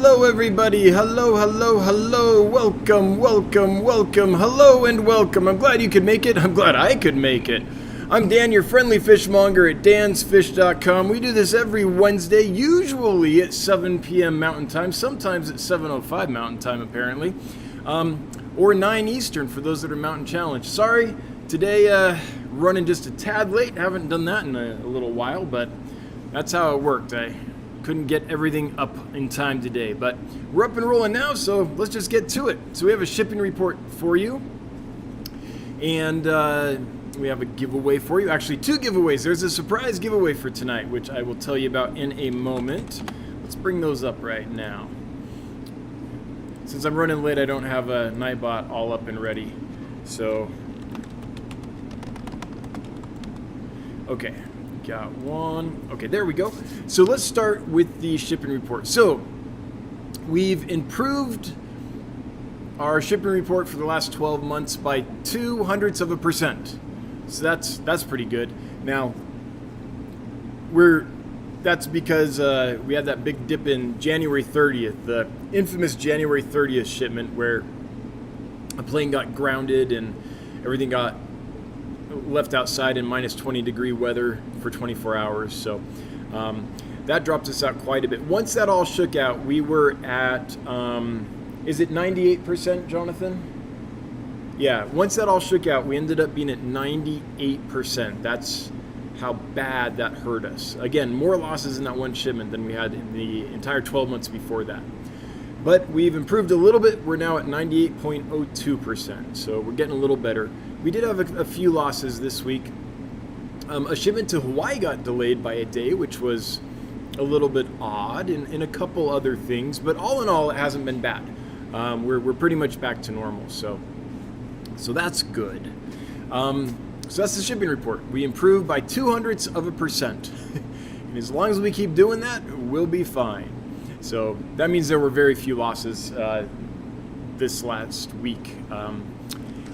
Hello everybody, hello, welcome, hello and welcome. I'm glad you could make it, I'm glad I could make it. I'm Dan, your friendly fishmonger at dansfish.com. We do this every Wednesday, usually at 7 p.m. Mountain Time, sometimes at 7:05 Mountain Time apparently, or 9 Eastern for those that are Mountain Challenge. Sorry, today running just a tad late, haven't done that in a little while, but that's how it worked. I couldn't get everything up in time today, but we're up and rolling now, so let's just get to it. So we have a shipping report for you, and we have a giveaway for you. Actually, 2 giveaways. There's a surprise giveaway for tonight, which I will tell you about in a moment. Let's bring those up right now. Since I'm running late, I don't have a Nightbot all up and ready. So, okay. Got one. Okay, there we go. So let's start with the shipping report. So we've improved our shipping report for the last 12 months by 0.02%. So that's pretty good. Now that's because we had that big dip in January 30th, the infamous January 30th shipment where a plane got grounded and everything got left outside in minus 20 degree weather for 24 hours. So that dropped us out quite a bit. Once that all shook out, we were at, is it 98%, Jonathan? Yeah, once that all shook out, we ended up being at 98%. That's how bad that hurt us. Again, more losses in that one shipment than we had in the entire 12 months before that. But we've improved a little bit. We're now at 98.02%, so we're getting a little better. We did have a few losses this week. A shipment to Hawaii got delayed by a day, which was a little bit odd, and a couple other things. But all in all, it hasn't been bad. We're pretty much back to normal, so that's good. So that's the shipping report. We improved by 0.02%, and as long as we keep doing that, we'll be fine. So that means there were very few losses this last week.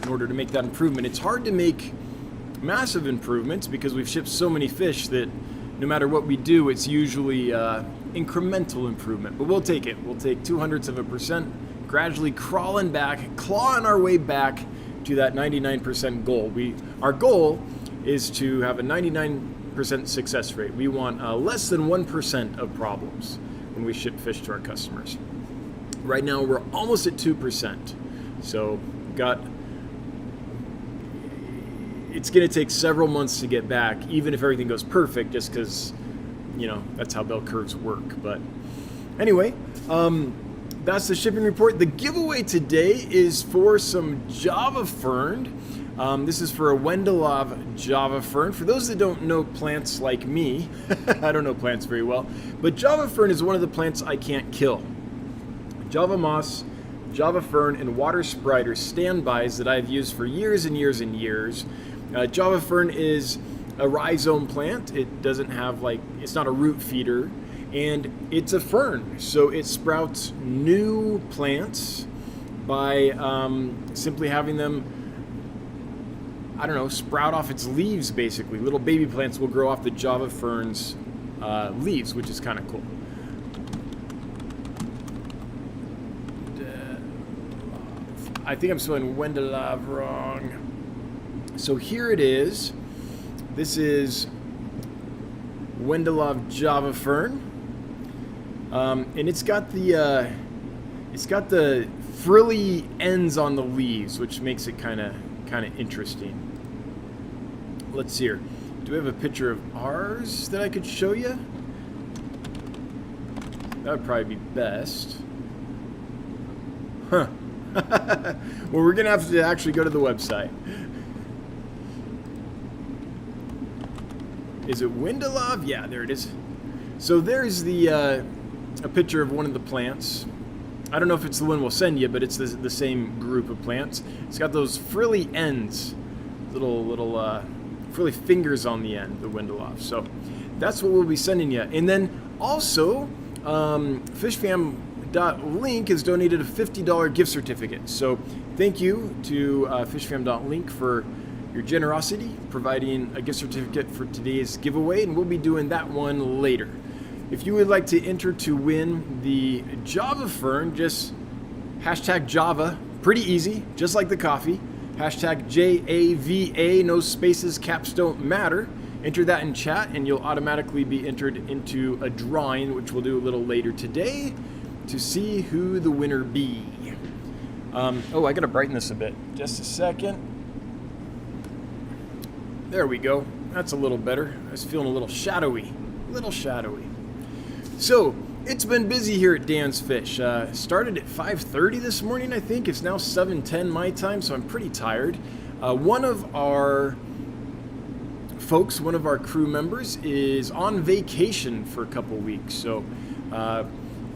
In order to make that improvement, it's hard to make massive improvements because we've shipped so many fish that no matter what we do, it's usually incremental improvement. But we'll take it. We'll take 0.02%, gradually clawing our way back to that 99% goal. Our goal is to have a 99% success rate. We want less than 1% of problems when we ship fish to our customers. Right now we're almost at 2%. So it's going to take several months to get back, even if everything goes perfect, just because, that's how bell curves work. But anyway, that's the shipping report. The giveaway today is for some Java fern. This is for a Wendelov Java fern. For those that don't know plants like me, I don't know plants very well, but Java fern is one of the plants I can't kill. Java moss, Java fern, and water sprite are standbys that I've used for years and years and years. Java fern is a rhizome plant. It doesn't have it's not a root feeder, and it's a fern, so it sprouts new plants by simply having them, sprout off its leaves, basically. Little baby plants will grow off the Java fern's leaves, which is kind of cool. I think I'm spelling Wendelov wrong. So here it is. This is Wendelov Java fern, and it's got the frilly ends on the leaves, which makes it kind of interesting. Let's see here. Do we have a picture of ours that I could show you? That would probably be best. Huh. Well, we're going to have to actually go to the website. Is it Wendelov? Yeah, there it is. So there's a picture of one of the plants. I don't know if it's the one we'll send you, but it's the same group of plants. It's got those frilly ends, little frilly fingers on the end, the Wendelov. So that's what we'll be sending you. And then also, FishFam.link has donated a $50 gift certificate. So thank you to FishFam.link for your generosity, providing a gift certificate for today's giveaway, and we'll be doing that one later. if you would like to enter to win the Java Fern, just hashtag Java, pretty easy, just like the coffee. Hashtag JAVA, no spaces, caps don't matter. Enter that in chat and you'll automatically be entered into a drawing, which we'll do a little later today to see who the winner be. I gotta brighten this a bit. Just a second. There we go. That's a little better. I was feeling a little shadowy. So, it's been busy here at Dan's Fish. Started at 5:30 this morning, I think. It's now 7:10 my time, so I'm pretty tired. One of our folks, one of our crew members, is on vacation for a couple weeks, so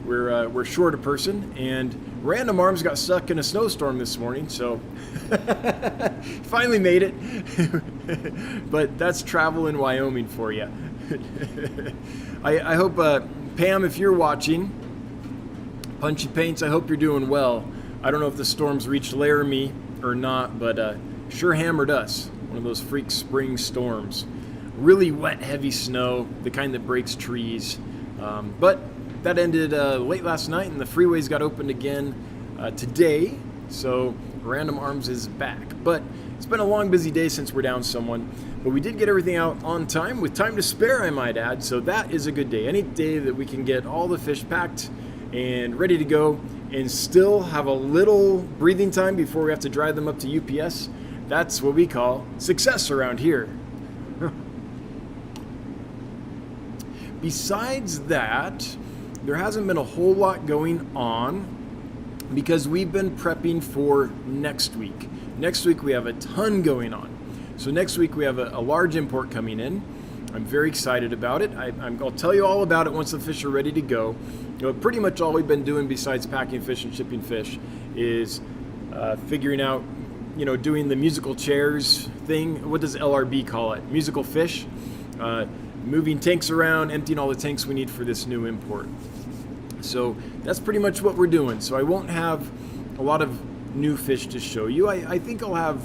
we're short a person, and Random Arms got stuck in a snowstorm this morning, so finally made it. But that's travel in Wyoming for you. I hope, Pam, if you're watching, Punchy Paints, I hope you're doing well. I don't know if the storms reached Laramie or not, but sure hammered us. One of those freak spring storms. Really wet, heavy snow, the kind that breaks trees. But that ended late last night, and the freeways got opened again today, so Random Arms is back. But it's been a long, busy day since we're down someone. But we did get everything out on time, with time to spare, I might add, so that is a good day. Any day that we can get all the fish packed and ready to go and still have a little breathing time before we have to drive them up to UPS, that's what we call success around here. Besides that, there hasn't been a whole lot going on because we've been prepping for next week. Next week we have a ton going on. So next week we have a large import coming in. I'm very excited about it. I'll tell you all about it once the fish are ready to go. Pretty much all we've been doing besides packing fish and shipping fish is figuring out, doing the musical chairs thing. What does LRB call it? Musical fish. Moving tanks around, emptying all the tanks we need for this new import. So that's pretty much what we're doing. So I won't have a lot of new fish to show you. I think I'll have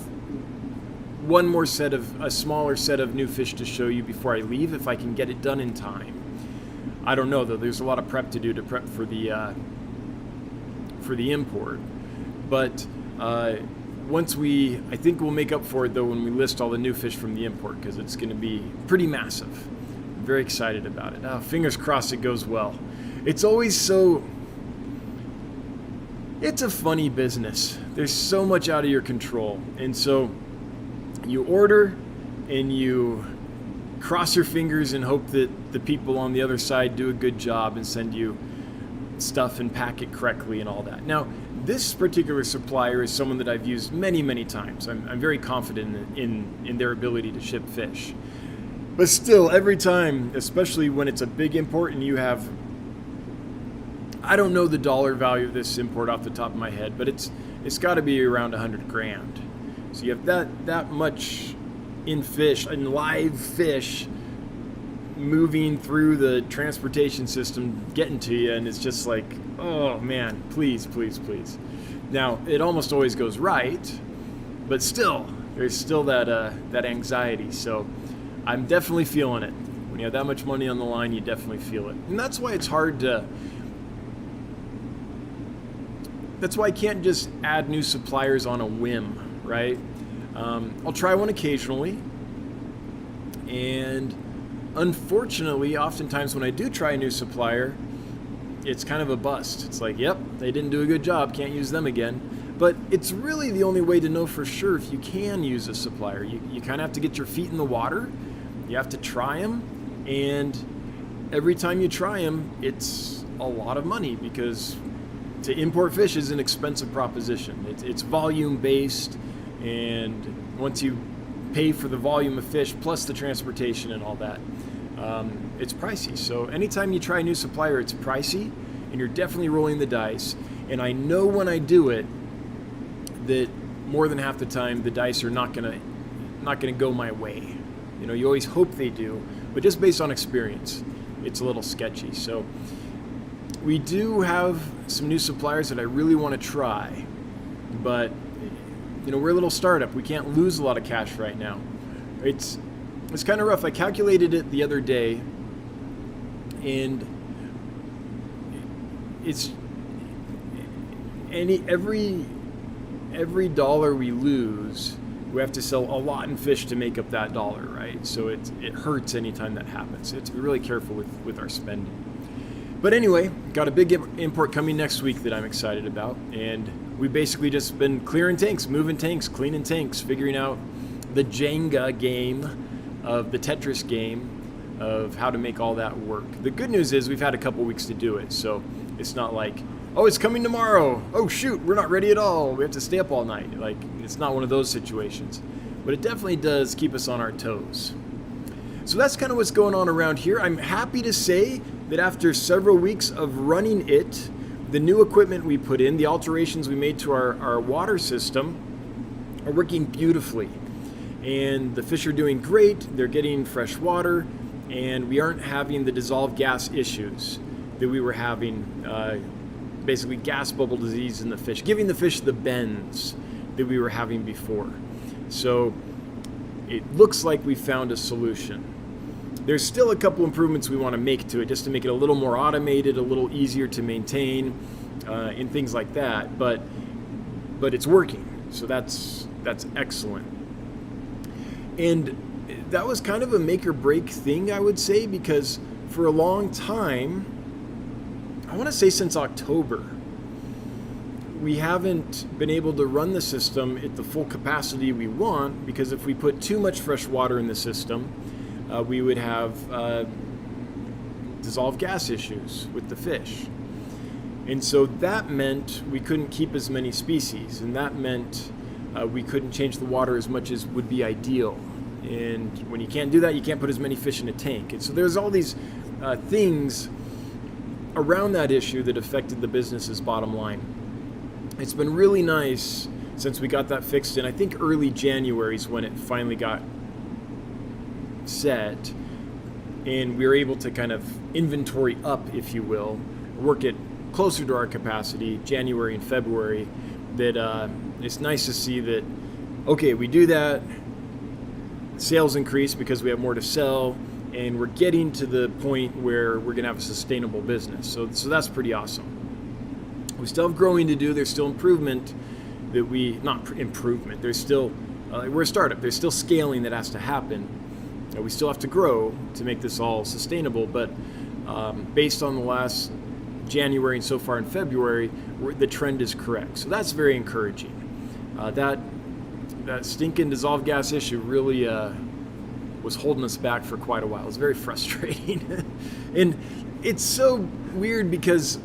a smaller set of new fish to show you before I leave, if I can get it done in time. I don't know though, there's a lot of prep to do to prep for the import. But I think we'll make up for it though when we list all the new fish from the import, because it's going to be pretty massive. I'm very excited about it. Fingers crossed it goes well. It's a funny business. There's so much out of your control. And so you order and you cross your fingers and hope that the people on the other side do a good job and send you stuff and pack it correctly and all that. Now, this particular supplier is someone that I've used many, many times. I'm very confident in their ability to ship fish. But still, every time, especially when it's a big import and you have, I don't know the dollar value of this import off the top of my head, but it's got to be around $100,000. So you have that much in live fish moving through the transportation system, getting to you, and it's just like, oh man, please, please, please. Now, it almost always goes right, but still, there's still that anxiety. So I'm definitely feeling it. When you have that much money on the line, you definitely feel it. And that's why it's hard to, that's why I can't just add new suppliers on a whim, right? I'll try one occasionally, and unfortunately, oftentimes when I do try a new supplier, it's kind of a bust. It's like, yep, they didn't do a good job, can't use them again. But it's really the only way to know for sure if you can use a supplier. You kind of have to get your feet in the water, you have to try them, and every time you try them, it's a lot of money, because to import fish is an expensive proposition. It's volume based, and once you pay for the volume of fish plus the transportation and all that, it's pricey. So anytime you try a new supplier, it's pricey, and you're definitely rolling the dice. And I know when I do it that more than half the time the dice are not gonna go my way. You always hope they do, but just based on experience, it's a little sketchy. So we do have some new suppliers that I really want to try, but we're a little startup. We can't lose a lot of cash right now. It's kind of rough. I calculated it the other day, and it's every dollar we lose, we have to sell a lot in fish to make up that dollar, right? So it hurts anytime that happens. So it's be really careful with our spending. But anyway, got a big import coming next week that I'm excited about, and we've basically just been clearing tanks, moving tanks, cleaning tanks, figuring out the Jenga game of the Tetris game of how to make all that work. The good news is we've had a couple weeks to do it, so it's not like, oh, it's coming tomorrow. Oh, shoot, we're not ready at all. We have to stay up all night. Like, it's not one of those situations. But it definitely does keep us on our toes. So that's kind of what's going on around here. I'm happy to say that after several weeks of running it, the new equipment we put in, the alterations we made to our water system are working beautifully. And the fish are doing great. They're getting fresh water, and we aren't having the dissolved gas issues that we were having, basically gas bubble disease in the fish, giving the fish the bends that we were having before. So it looks like we found a solution. There's still a couple improvements we want to make to it, just to make it a little more automated, a little easier to maintain, and things like that. But it's working, so that's excellent. And that was kind of a make or break thing, I would say, because for a long time, I want to say since October, we haven't been able to run the system at the full capacity we want, because if we put too much fresh water in the system, we would have dissolved gas issues with the fish. And so that meant we couldn't keep as many species, and that meant we couldn't change the water as much as would be ideal. And when you can't do that, you can't put as many fish in a tank. And so there's all these things around that issue that affected the business's bottom line. It's been really nice since we got that fixed in, I think early January is when it finally got set, and we were able to kind of inventory up, if you will, work it closer to our capacity, January and February, that it's nice to see that, okay, we do that, sales increase because we have more to sell, and we're getting to the point where we're going to have a sustainable business. So that's pretty awesome. We still have growing to do. There's still improvement that there's still, we're a startup. There's still scaling that has to happen. We still have to grow to make this all sustainable, but based on the last January and so far in February, the trend is correct. So that's very encouraging. That stinking dissolved gas issue really was holding us back for quite a while. It was very frustrating. And it's so weird because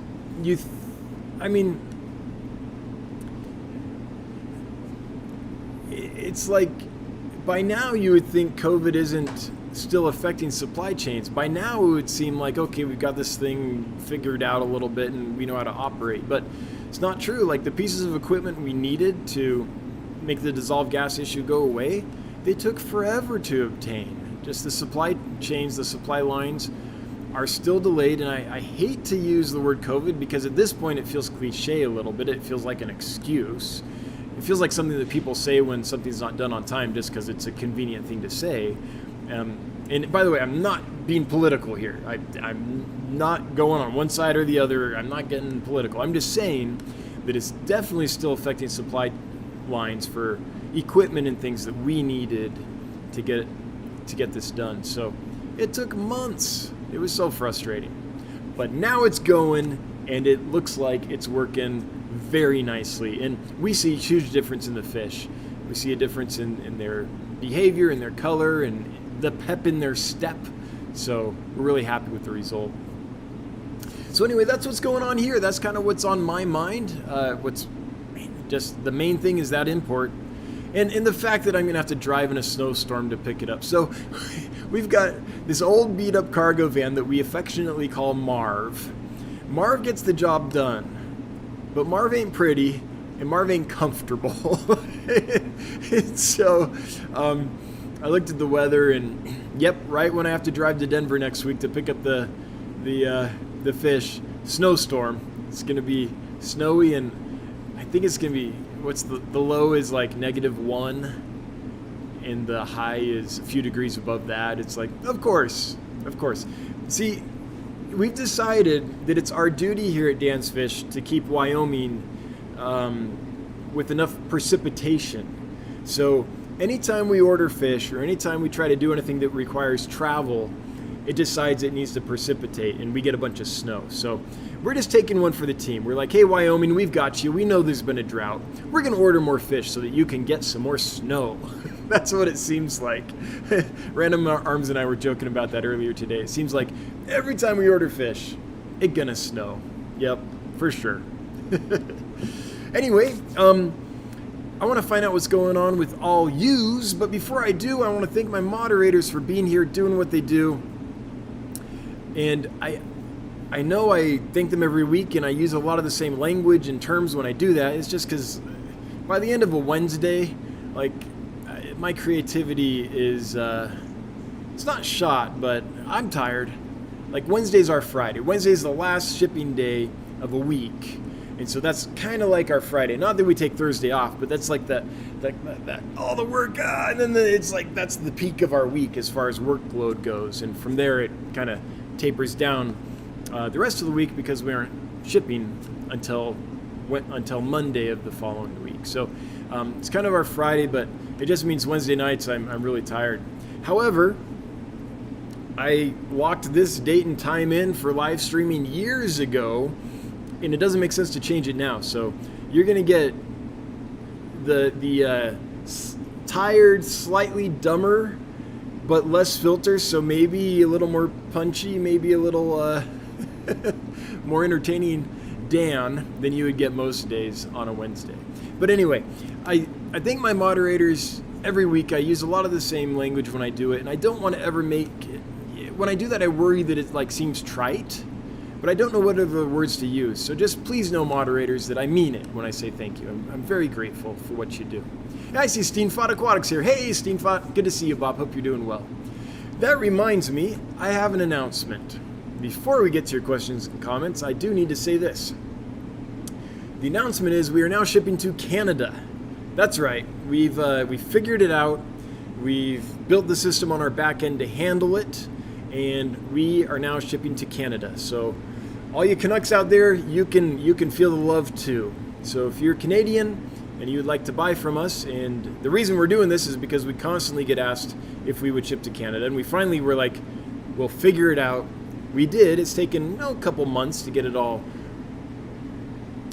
it's like, by now you would think COVID isn't still affecting supply chains. By now it would seem like, okay, we've got this thing figured out a little bit and we know how to operate. But it's not true. Like, the pieces of equipment we needed to make the dissolved gas issue go away, they took forever to obtain. Just the supply chains, the supply lines are still delayed. And I hate to use the word COVID because at this point it feels cliche a little bit. It feels like an excuse. It feels like something that people say when something's not done on time just because it's a convenient thing to say. And by the way, I'm not being political here. I'm not going on one side or the other. I'm not getting political. I'm just saying that it's definitely still affecting supply lines for equipment and things that we needed to get this done. So it took months. It was so frustrating. But now it's going, and it looks like it's working very nicely. And we see a huge difference in the fish. We see a difference in their behavior and their color and the pep in their step. So we're really happy with the result. So anyway, that's what's going on here. That's kind of what's on my mind. Just the main thing is that import. And the fact that I'm going to have to drive in a snowstorm to pick it up. So we've got this old beat up cargo van that we affectionately call Marv. Marv gets the job done. But Marv ain't pretty, and Marv ain't comfortable. And so I looked at the weather, and yep, right when I have to drive to Denver next week to pick up the fish, snowstorm. It's going to be snowy, and I think it's going to be, the low is like -1, and the high is a few degrees above that. It's like, of course. See, we've decided that it's our duty here at Dan's Fish to keep Wyoming with enough precipitation. So anytime we order fish or anytime we try to do anything that requires travel, it decides it needs to precipitate and we get a bunch of snow. So we're just taking one for the team. We're like, hey, Wyoming, we've got you. We know there's been a drought. We're going to order more fish so that you can get some more snow. That's what it seems like. Random Arms and I were joking about that earlier today. It seems like every time we order fish, it's going to snow. Yep, for sure. Anyway, I want to find out what's going on with all yous, but before I do, I want to thank my moderators for being here, doing what they do. And I know I thank them every week, and I use a lot of the same language and terms when I do that. It's just because by the end of a Wednesday, like, my creativity is, it's not shot, but I'm tired. Like, Wednesday's our Friday. Wednesday's the last shipping day of a week. And so that's kind of like our Friday. Not that we take Thursday off, but that's like that all the work, and then it's like that's the peak of our week as far as workload goes. And from there, it kind of tapers down the rest of the week because we aren't shipping until Monday of the following week. So it's kind of our Friday, but it just means Wednesday nights I'm really tired. However, I locked this date and time in for live streaming years ago, and it doesn't make sense to change it now. So you're going to get the tired, slightly dumber, but less filters. So maybe a little more punchy, maybe a little more entertaining Dan than you would get most days on a Wednesday. But anyway, I thank my moderators every week. I use a lot of the same language when I do it, and I don't want to ever when I do that, I worry that it like seems trite. But I don't know what other words to use. So just please know, moderators, that I mean it when I say thank you. I'm very grateful for what you do. I see Steenfot Aquatics here. Hey, Steenfot. Good to see you, Bob. Hope you're doing well. That reminds me, I have an announcement. Before we get to your questions and comments, I do need to say this. The announcement is we are now shipping to Canada. That's right. We've figured it out. We've built the system on our back end to handle it. And we are now shipping to Canada. So all you Canucks out there, you can feel the love too. So if you're Canadian and you would like to buy from us, and the reason we're doing this is because we constantly get asked if we would ship to Canada, and we finally were like, we'll figure it out. We did. It's taken a couple months to get it all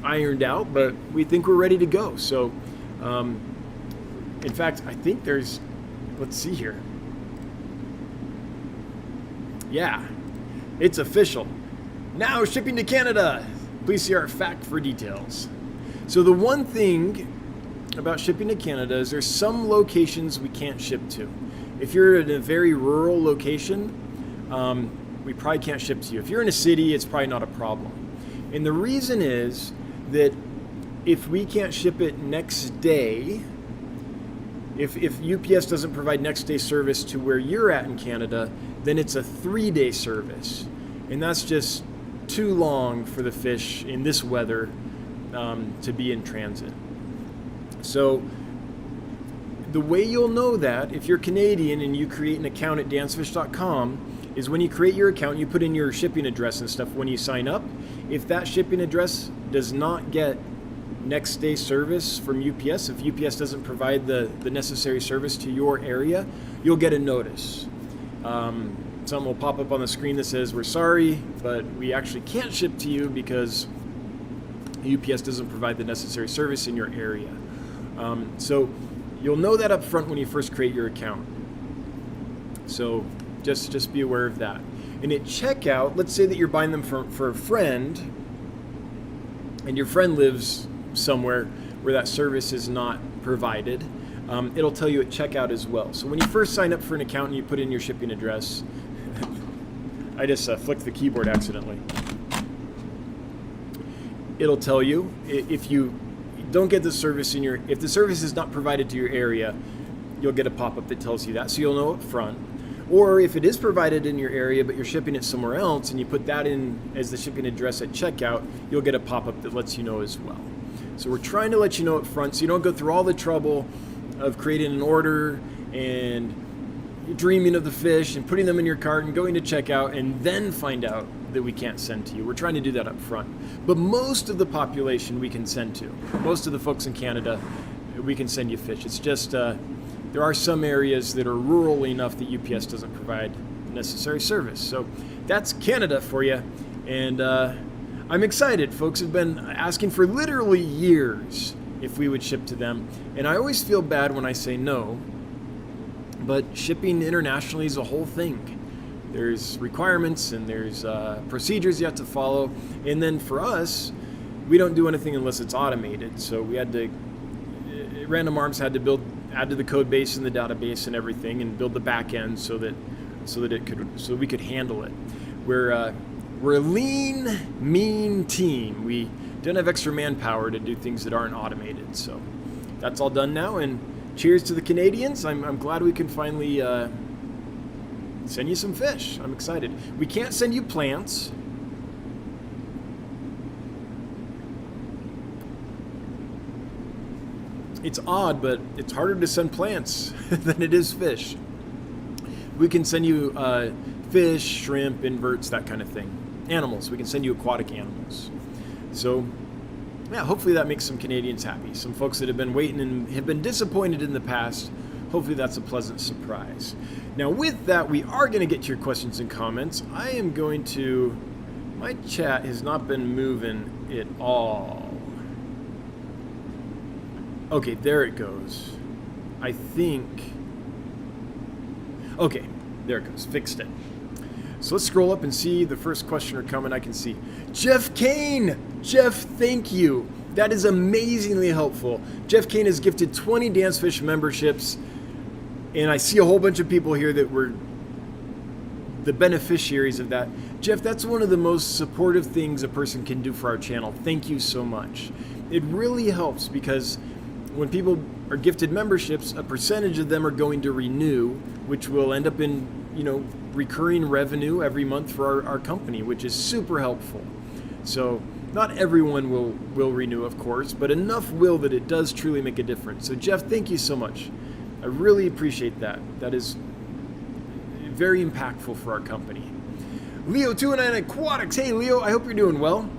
ironed out, but we think we're ready to go. So in fact, I think there's, let's see here. Yeah, it's official. Now shipping to Canada. Please see our fact for details. So the one thing about shipping to Canada is there's some locations we can't ship to. If you're in a very rural location, we probably can't ship to you. If you're in a city, it's probably not a problem. And the reason is that if we can't ship it next day, if UPS doesn't provide next day service to where you're at in Canada, then it's a 3-day service. And that's just too long for the fish in this weather to be in transit. So the way you'll know that, if you're Canadian and you create an account at dansfish.com, is when you create your account, you put in your shipping address and stuff when you sign up. If that shipping address does not get next day service from UPS, if UPS doesn't provide the necessary service to your area, you'll get a notice. Something will pop up on the screen that says, we're sorry, but we actually can't ship to you because UPS doesn't provide the necessary service in your area. So you'll know that up front when you first create your account. So just be aware of that. And at checkout, let's say that you're buying them for a friend, and your friend lives somewhere where that service is not provided. It'll tell you at checkout as well. So when you first sign up for an account and you put in your shipping address, I just flicked the keyboard accidentally. It'll tell you if you don't get the service if the service is not provided to your area, you'll get a pop-up that tells you that, so you'll know up front. Or if it is provided in your area but you're shipping it somewhere else and you put that in as the shipping address at checkout, you'll get a pop-up that lets you know as well. So we're trying to let you know up front so you don't go through all the trouble of creating an order and dreaming of the fish and putting them in your cart and going to checkout and then find out that we can't send to you. We're trying to do that up front. But most of the population we can send to. Most of the folks in Canada, we can send you fish. It's just there are some areas that are rural enough that UPS doesn't provide necessary service. So that's Canada for you. And I'm excited. Folks have been asking for literally years if we would ship to them. And I always feel bad when I say no, but shipping internationally is a whole thing. There's requirements and there's procedures you have to follow. And then for us, we don't do anything unless it's automated. So we had to, Random Arms had to add to the code base and the database and everything, and build the back end so that we could handle it. We're a lean, mean team. We don't have extra manpower to do things that aren't automated. So that's all done now. And cheers to the Canadians. I'm glad we can finally send you some fish. I'm excited. We can't send you plants. It's odd, but it's harder to send plants than it is fish. We can send you fish, shrimp, inverts, that kind of thing. Animals. We can send you aquatic animals. So, yeah, hopefully that makes some Canadians happy. Some folks that have been waiting and have been disappointed in the past, hopefully that's a pleasant surprise. Now, with that, we are going to get to your questions and comments. I am going to... My chat has not been moving at all. Okay, there it goes. I think... Okay, there it goes. Fixed it. So let's scroll up and see the first questioner comment. I can see Jeff Kane. Jeff, thank you. That is amazingly helpful. Jeff Kane has gifted 20 Dancefish memberships, and I see a whole bunch of people here that were the beneficiaries of that. Jeff, that's one of the most supportive things a person can do for our channel. Thank you so much. It really helps because when people are gifted memberships, a percentage of them are going to renew, which will end up in, recurring revenue every month for our company, which is super helpful. So not everyone will renew, of course, but enough will that it does truly make a difference. So Jeff, thank you so much. I really appreciate that. That is very impactful for our company. Leo29 Aquatics. Hey Leo, I hope you're doing well.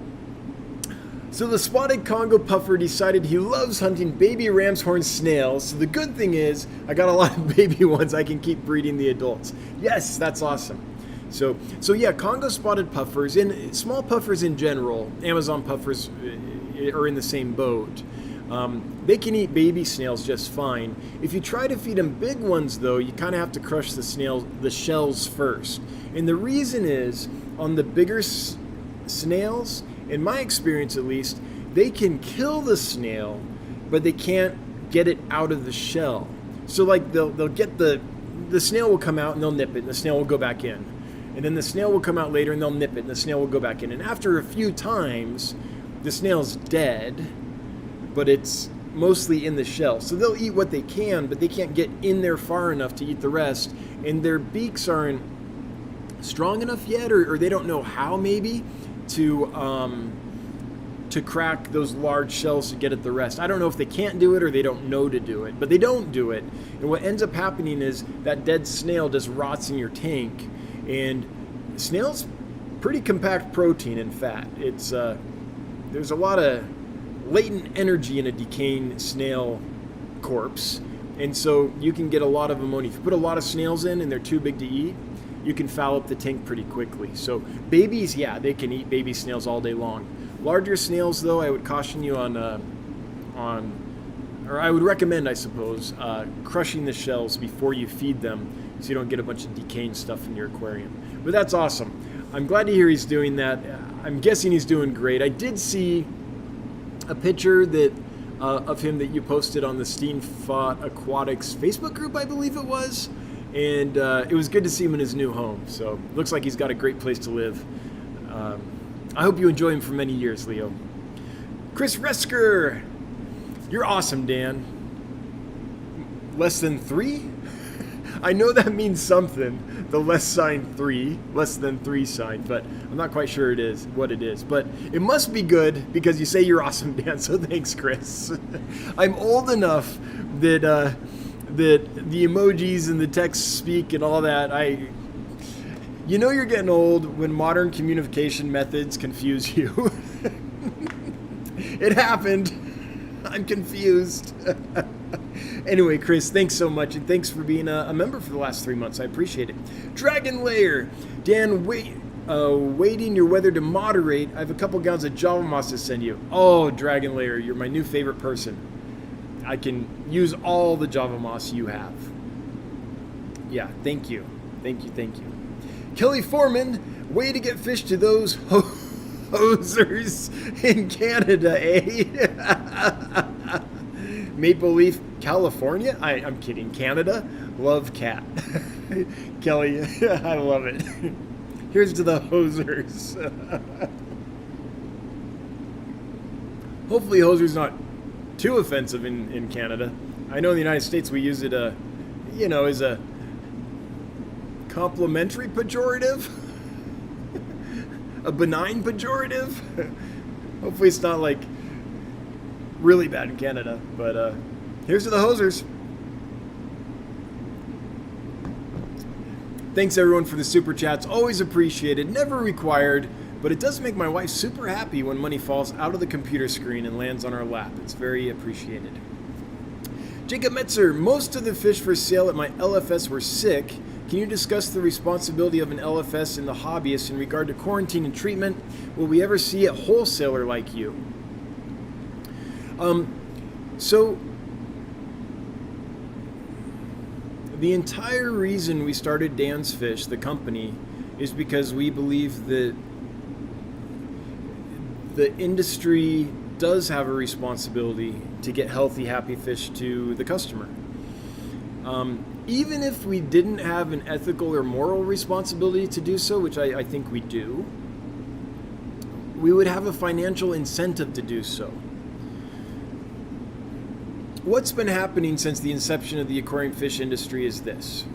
So the spotted Congo puffer decided he loves hunting baby ram's horn snails. So the good thing is I got a lot of baby ones. I can keep breeding the adults. Yes, that's awesome. So yeah, Congo spotted puffers and small puffers in general, Amazon puffers are in the same boat. They can eat baby snails just fine. If you try to feed them big ones though, you kind of have to crush the shells first. And the reason is on the bigger snails, in my experience at least, they can kill the snail, but they can't get it out of the shell. So like they'll get the snail will come out and they'll nip it and the snail will go back in. And then the snail will come out later and they'll nip it and the snail will go back in. And after a few times, the snail's dead, but it's mostly in the shell. So they'll eat what they can, but they can't get in there far enough to eat the rest. And their beaks aren't strong enough yet, or they don't know how maybe to crack those large shells to get at the rest. I don't know if they can't do it or they don't know to do it, but they don't do it. And what ends up happening is that dead snail just rots in your tank. And snail's pretty compact protein and fat. It's there's a lot of latent energy in a decaying snail corpse, and so you can get a lot of ammonia. If you put a lot of snails in and they're too big to eat, you can foul up the tank pretty quickly. So babies, yeah, they can eat baby snails all day long. Larger snails, though, I would caution you or I would recommend, I suppose, crushing the shells before you feed them so you don't get a bunch of decaying stuff in your aquarium. But that's awesome. I'm glad to hear he's doing that. I'm guessing he's doing great. I did see a picture that of him that you posted on the Steenfot Aquatics Facebook group, I believe it was. And it was good to see him in his new home. So looks like he's got a great place to live. I hope you enjoy him for many years, Leo. Chris Resker, you're awesome, Dan. Less than 3? I know that means something. The less sign 3, less than 3 sign, but I'm not quite sure what it is. But it must be good because you say you're awesome, Dan. So thanks, Chris. I'm old enough that the emojis and the text speak and all that, You know you're getting old when modern communication methods confuse you. It happened. I'm confused. Anyway, Chris, thanks so much, and thanks for being a member for the last 3 months. I appreciate it. Dragon Layer. Dan, waiting your weather to moderate. I have a couple gallons of Java Moss to send you. Oh, Dragon Layer, you're my new favorite person. I can use all the Java Moss you have. Yeah, thank you. Thank you. Kelly Foreman, way to get fish to those hosers in Canada, eh? Maple Leaf, California? I'm kidding. Canada? Love cat. Kelly, I love it. Here's to the hosers. Hopefully hoser's not too offensive in Canada. I know in the United States we use it, as a complimentary pejorative. A benign pejorative. Hopefully it's not like really bad in Canada, but here's to the hosers. Thanks everyone for the super chats. Always appreciated, never required, but it does make my wife super happy when money falls out of the computer screen and lands on our lap. It's very appreciated. Jacob Metzer, most of the fish for sale at my LFS were sick. Can you discuss the responsibility of an LFS and the hobbyist in regard to quarantine and treatment? Will we ever see a wholesaler like you? So the entire reason we started Dan's Fish, the company, is because we believe that the industry does have a responsibility to get healthy, happy fish to the customer. Even if we didn't have an ethical or moral responsibility to do so, which I think we do, we would have a financial incentive to do so. What's been happening since the inception of the aquarium fish industry is this.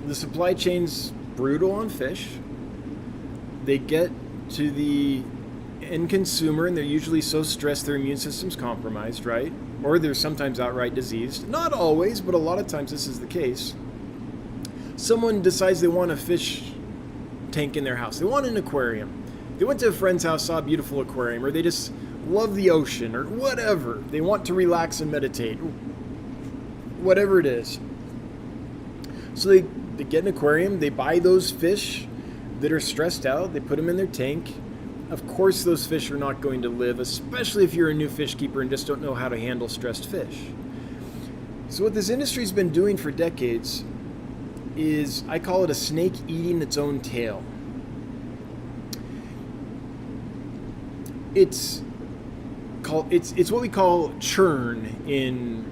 The supply chain's brutal on fish. They get to the end consumer and they're usually so stressed their immune system's compromised, right? Or they're sometimes outright diseased. Not always, but a lot of times this is the case. Someone decides they want a fish tank in their house. They want an aquarium. They went to a friend's house, saw a beautiful aquarium, or they just love the ocean, or whatever. They want to relax and meditate. Whatever it is. So they get an aquarium, they buy those fish that are stressed out, they put them in their tank. Of course those fish are not going to live, especially if you're a new fish keeper and just don't know how to handle stressed fish. So what this industry's been doing for decades is, I call it a snake eating its own tail. It's what we call churn in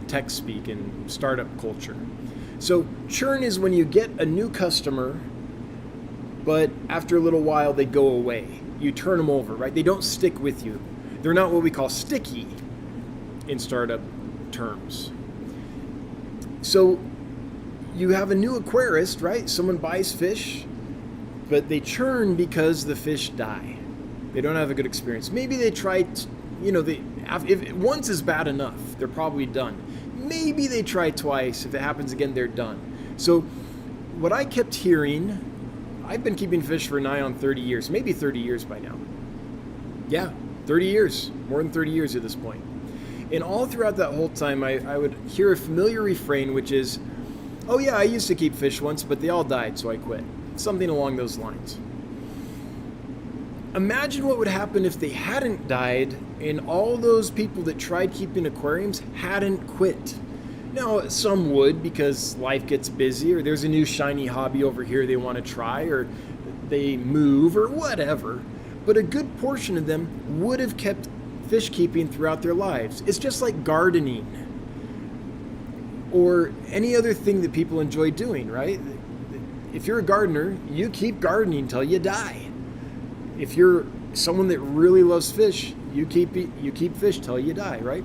tech speak, in startup culture. So churn is when you get a new customer, but after a little while they go away. You turn them over, right? They don't stick with you. They're not what we call sticky in startup terms. So you have a new aquarist, right? Someone buys fish, but they churn because the fish die. They don't have a good experience. Maybe they tried, if once is bad enough, they're probably done. Maybe they try twice. If it happens again, they're done. So what I kept hearing, I've been keeping fish for nigh on 30 years, maybe 30 years by now. Yeah, 30 years, more than 30 years at this point. And all throughout that whole time, I would hear a familiar refrain, which is, oh yeah, I used to keep fish once, but they all died, so I quit. Something along those lines. Imagine what would happen if they hadn't died and all those people that tried keeping aquariums hadn't quit. Now, some would because life gets busy, or there's a new shiny hobby over here they want to try, or they move, or whatever. But a good portion of them would have kept fish keeping throughout their lives. It's just like gardening or any other thing that people enjoy doing, right? If you're a gardener, you keep gardening till you die. If you're someone that really loves fish, you keep fish till you die, right?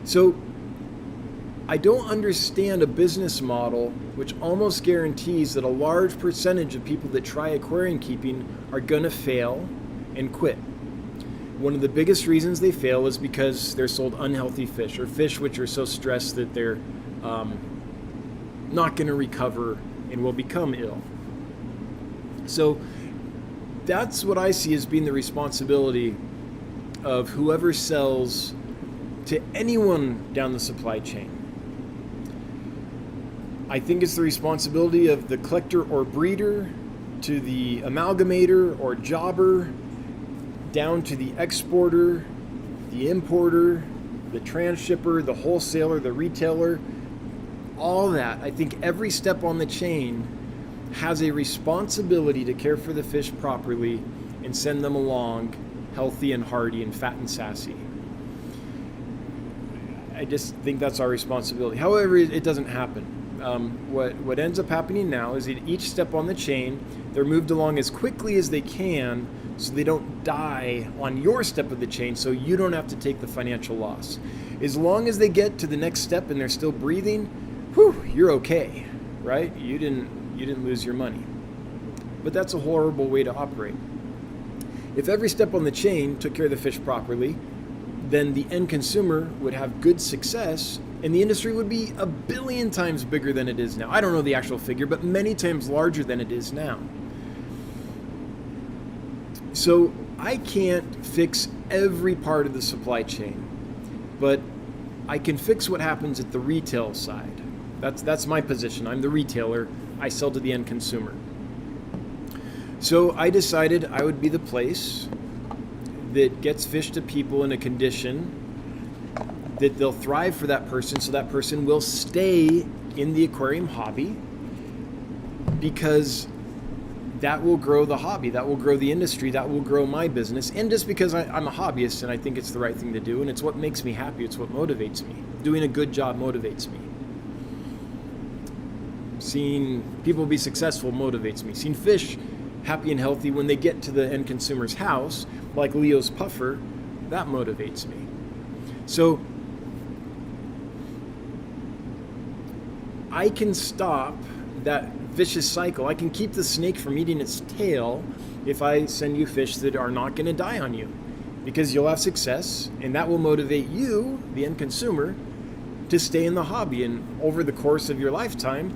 So I don't understand a business model which almost guarantees that a large percentage of people that try aquarium keeping are gonna fail and quit. One of the biggest reasons they fail is because they're sold unhealthy fish, or fish which are so stressed that they're not gonna recover and will become ill. So that's what I see as being the responsibility of whoever sells to anyone down the supply chain. I think it's the responsibility of the collector or breeder, to the amalgamator or jobber, down to the exporter, the importer, the transshipper, the wholesaler, the retailer, all that. I think every step on the chain has a responsibility to care for the fish properly and send them along healthy and hearty and fat and sassy. I just think that's our responsibility. However, it doesn't happen. What ends up happening now is that each step on the chain, they're moved along as quickly as they can so they don't die on your step of the chain, so you don't have to take the financial loss. As long as they get to the next step and they're still breathing, whew, you're okay, right? You didn't lose your money. But that's a horrible way to operate. If every step on the chain took care of the fish properly, then the end consumer would have good success and the industry would be 1 billion times bigger than it is now. I don't know the actual figure, but many times larger than it is now. So I can't fix every part of the supply chain, but I can fix what happens at the retail side. That's my position. I'm the retailer. I sell to the end consumer. So I decided I would be the place that gets fish to people in a condition that they'll thrive for that person, so that person will stay in the aquarium hobby, because that will grow the hobby, that will grow the industry, that will grow my business, and just because I'm a hobbyist and I think it's the right thing to do, and it's what makes me happy, it's what motivates me. Doing a good job motivates me. Seeing people be successful motivates me. Seeing fish happy and healthy when they get to the end consumer's house, like Leo's puffer, that motivates me. So I can stop that vicious cycle. I can keep the snake from eating its tail if I send you fish that are not going to die on you, because you'll have success, and that will motivate you, the end consumer, to stay in the hobby. And over the course of your lifetime,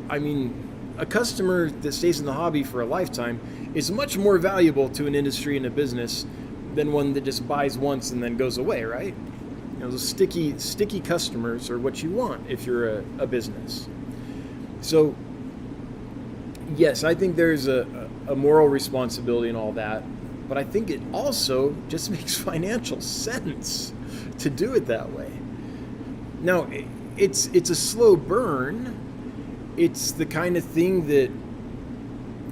I mean, a customer that stays in the hobby for a lifetime is much more valuable to an industry and a business than one that just buys once and then goes away, right? You know, those sticky customers are what you want if you're a business. So, yes, I think there's a moral responsibility and all that, but I think it also just makes financial sense to do it that way. Now, it's a slow burn. It's the kind of thing that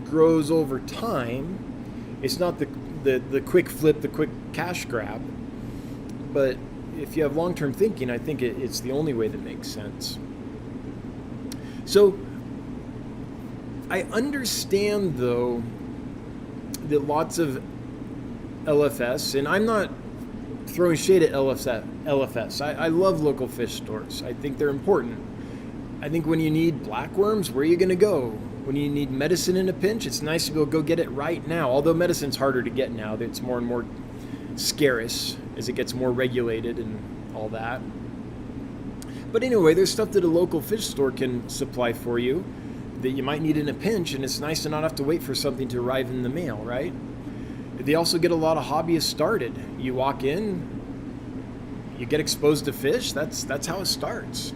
grows over time. It's not the quick flip, the quick cash grab. But if you have long-term thinking, I think it's the only way that makes sense. So I understand, though, that lots of LFS, and I'm not throwing shade at LFS. I love local fish stores. I think they're important. I think when you need blackworms, where are you going to go? When you need medicine in a pinch, it's nice to be able to go get it right now. Although medicine's harder to get now, it's more and more scarce as it gets more regulated and all that. But anyway, there's stuff that a local fish store can supply for you that you might need in a pinch, and it's nice to not have to wait for something to arrive in the mail, right? They also get a lot of hobbyists started. You walk in, you get exposed to fish, that's how it starts.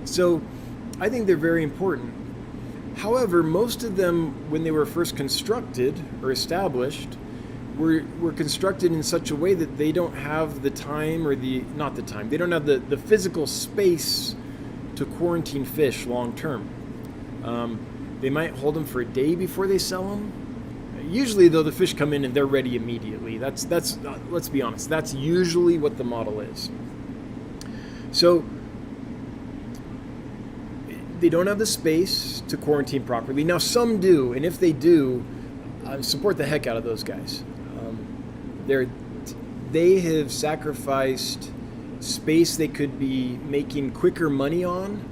So I think they're very important. However, most of them, when they were first constructed or established, were constructed in such a way that they don't have the time, or they don't have the physical space to quarantine fish long term. They might hold them for a day before they sell them. Usually, though, the fish come in and they're ready immediately. That's let's be honest, that's usually what the model is. So they don't have the space to quarantine properly. Now, some do, and if they do, I support the heck out of those guys. They have sacrificed space they could be making quicker money on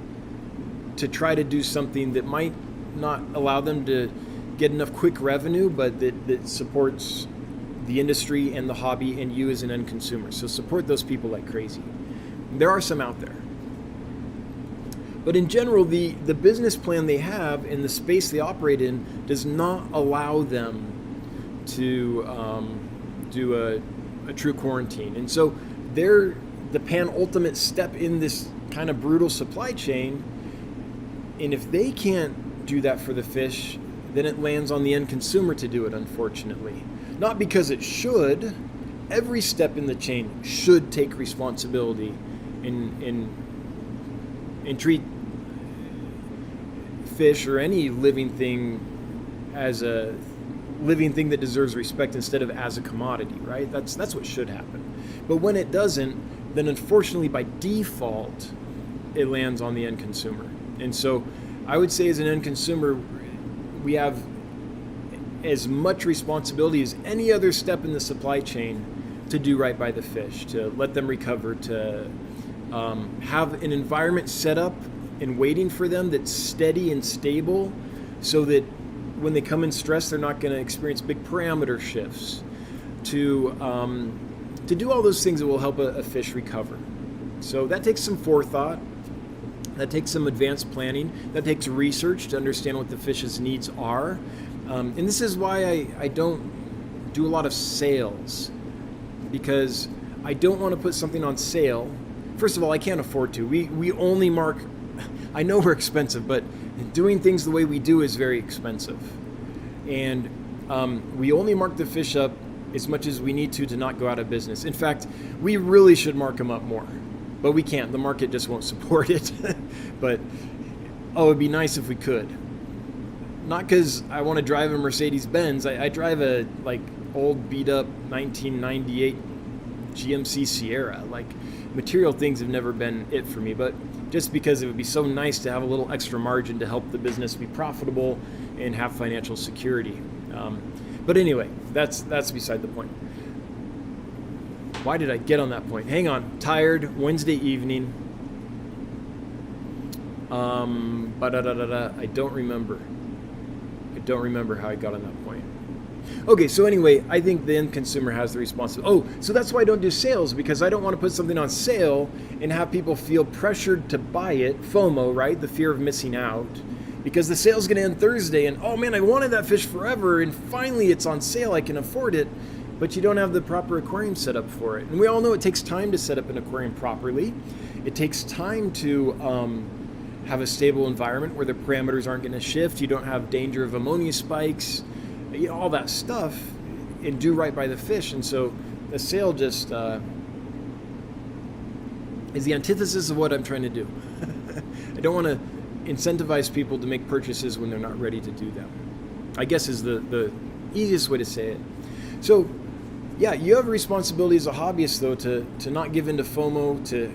to try to do something that might not allow them to get enough quick revenue, but that supports the industry and the hobby and you as an end consumer. So support those people like crazy. There are some out there. But in general, the business plan they have and the space they operate in does not allow them to do a true quarantine. And so they're the penultimate step in this kind of brutal supply chain. And if they can't do that for the fish, then it lands on the end consumer to do it, unfortunately. Not because it should. Every step in the chain should take responsibility and treat fish or any living thing as a living thing that deserves respect instead of as a commodity, right? That's what should happen. But when it doesn't, then unfortunately by default, it lands on the end consumer. And so I would say as an end consumer, we have as much responsibility as any other step in the supply chain to do right by the fish, to let them recover, to have an environment set up and waiting for them that's steady and stable so that when they come in stress, they're not going to experience big parameter shifts, to do all those things that will help a fish recover. So that takes some forethought. That takes some advanced planning. That takes research to understand what the fish's needs are. And this is why I don't do a lot of sales, because I don't want to put something on sale. First of all, I can't afford to. We only mark, I know we're expensive, but doing things the way we do is very expensive. And we only mark the fish up as much as we need to not go out of business. In fact, we really should mark them up more, but we can't. The market just won't support it. But, it'd be nice if we could. Not because I want to drive a Mercedes-Benz. I drive a old beat up 1998 GMC Sierra. Material things have never been it for me, but just because it would be so nice to have a little extra margin to help the business be profitable and have financial security. But anyway, that's beside the point. Why did I get on that point? Hang on. Tired, Wednesday evening. I don't remember. How I got on that point. Okay, so anyway, I think the end consumer has the responsibility. So that's why I don't do sales, because I don't want to put something on sale and have people feel pressured to buy it. FOMO, right? The fear of missing out. Because the sale's going to end Thursday, and oh man, I wanted that fish forever, and finally it's on sale, I can afford it, but you don't have the proper aquarium set up for it. And we all know it takes time to set up an aquarium properly. It takes time to have a stable environment where the parameters aren't going to shift. You don't have danger of ammonia spikes, all that stuff, and do right by the fish. And so the sale just is the antithesis of what I'm trying to do. I don't want to incentivize people to make purchases when they're not ready to do them, I guess is the easiest way to say it. So yeah, you have a responsibility as a hobbyist though to not give into FOMO, to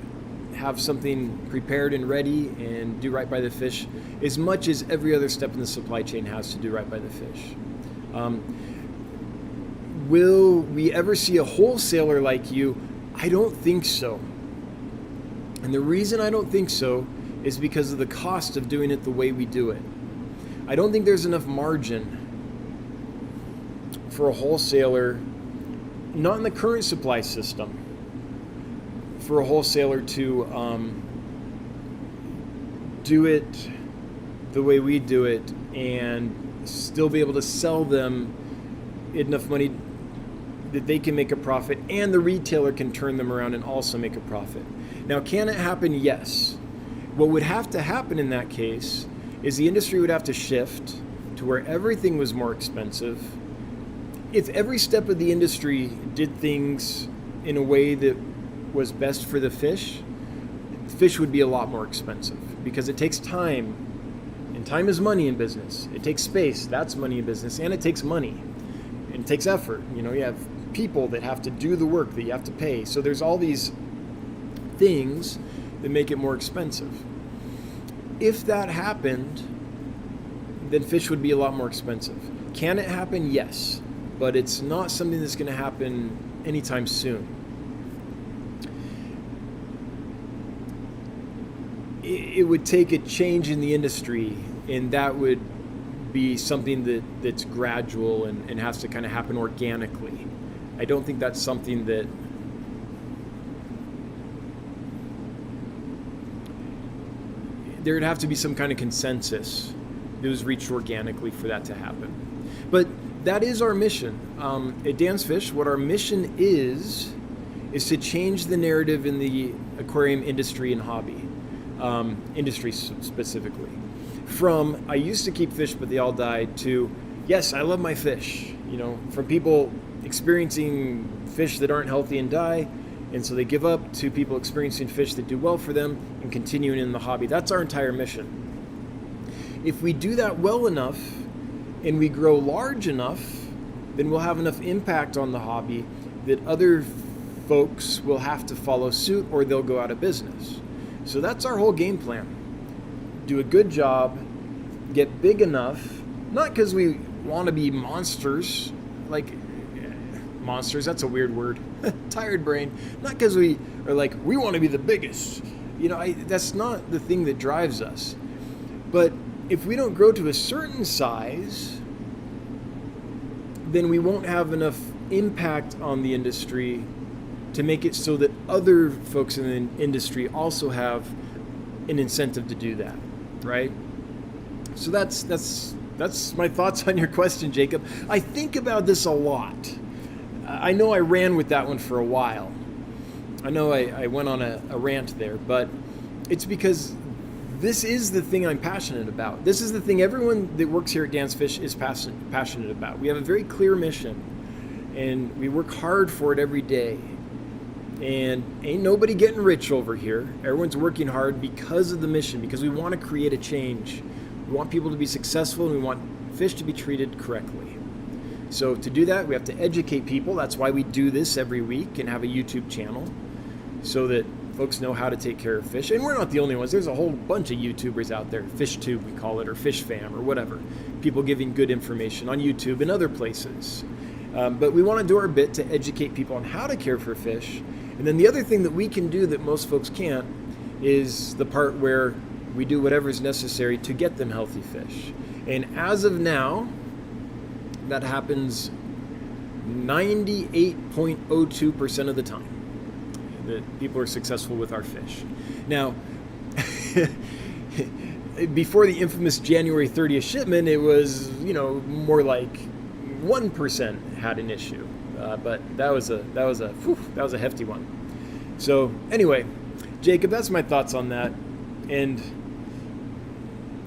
have something prepared and ready and do right by the fish as much as every other step in the supply chain has to do right by the fish. Will we ever see a wholesaler like you? I don't think so. And the reason I don't think so is because of the cost of doing it the way we do it. I don't think there's enough margin for a wholesaler, not in the current supply system, for a wholesaler to do it the way we do it and still be able to sell them enough money that they can make a profit and the retailer can turn them around and also make a profit. Now, can it happen? Yes. What would have to happen in that case is the industry would have to shift to where everything was more expensive. If every step of the industry did things in a way that was best for the fish would be a lot more expensive because it takes time, and time is money in business. It takes space, that's money in business, and it takes money, and it takes effort. You have people that have to do the work that you have to pay. So there's all these things that make it more expensive. If that happened, then fish would be a lot more expensive. Can it happen? Yes, but it's not something that's going to happen anytime soon. It would take a change in the industry, and that would be something that's gradual and has to kind of happen organically. I don't think that's something that there'd have to be some kind of consensus that was reached organically for that to happen. But that is our mission. At Dan's Fish, what our mission is to change the narrative in the aquarium industry and hobby, industry specifically. From, I used to keep fish, but they all died, to, yes, I love my fish. You know, from people experiencing fish that aren't healthy and die, and so they give up, to people experiencing fish that do well for them and continuing in the hobby. That's our entire mission. If we do that well enough and we grow large enough, then we'll have enough impact on the hobby that other folks will have to follow suit or they'll go out of business. So that's our whole game plan. Do a good job, get big enough, not because we want to be monsters, like monsters, that's a weird word, tired brain, not because we are like, we want to be the biggest. You know, that's not the thing that drives us. But if we don't grow to a certain size, then we won't have enough impact on the industry to make it so that other folks in the industry also have an incentive to do that, right? So that's my thoughts on your question, Jacob. I think about this a lot. I know I ran with that one for a while. I know I went on a rant there, but it's because this is the thing I'm passionate about. This is the thing everyone that works here at Dan's Fish is passionate about. We have a very clear mission, and we work hard for it every day. And ain't nobody getting rich over here. Everyone's working hard because of the mission, because we want to create a change. We want people to be successful, and we want fish to be treated correctly. So to do that, we have to educate people. That's why we do this every week and have a YouTube channel, so that folks know how to take care of fish. And we're not the only ones. There's a whole bunch of YouTubers out there, FishTube we call it, or FishFam, or whatever. People giving good information on YouTube and other places. But we want to do our bit to educate people on how to care for fish. And then the other thing that we can do that most folks can't is the part where we do whatever is necessary to get them healthy fish. And as of now, that happens 98.02% of the time that people are successful with our fish. Now, before the infamous January 30th shipment, it was, more like 1% had an issue. But that was a hefty one. So anyway, Jacob, that's my thoughts on that. And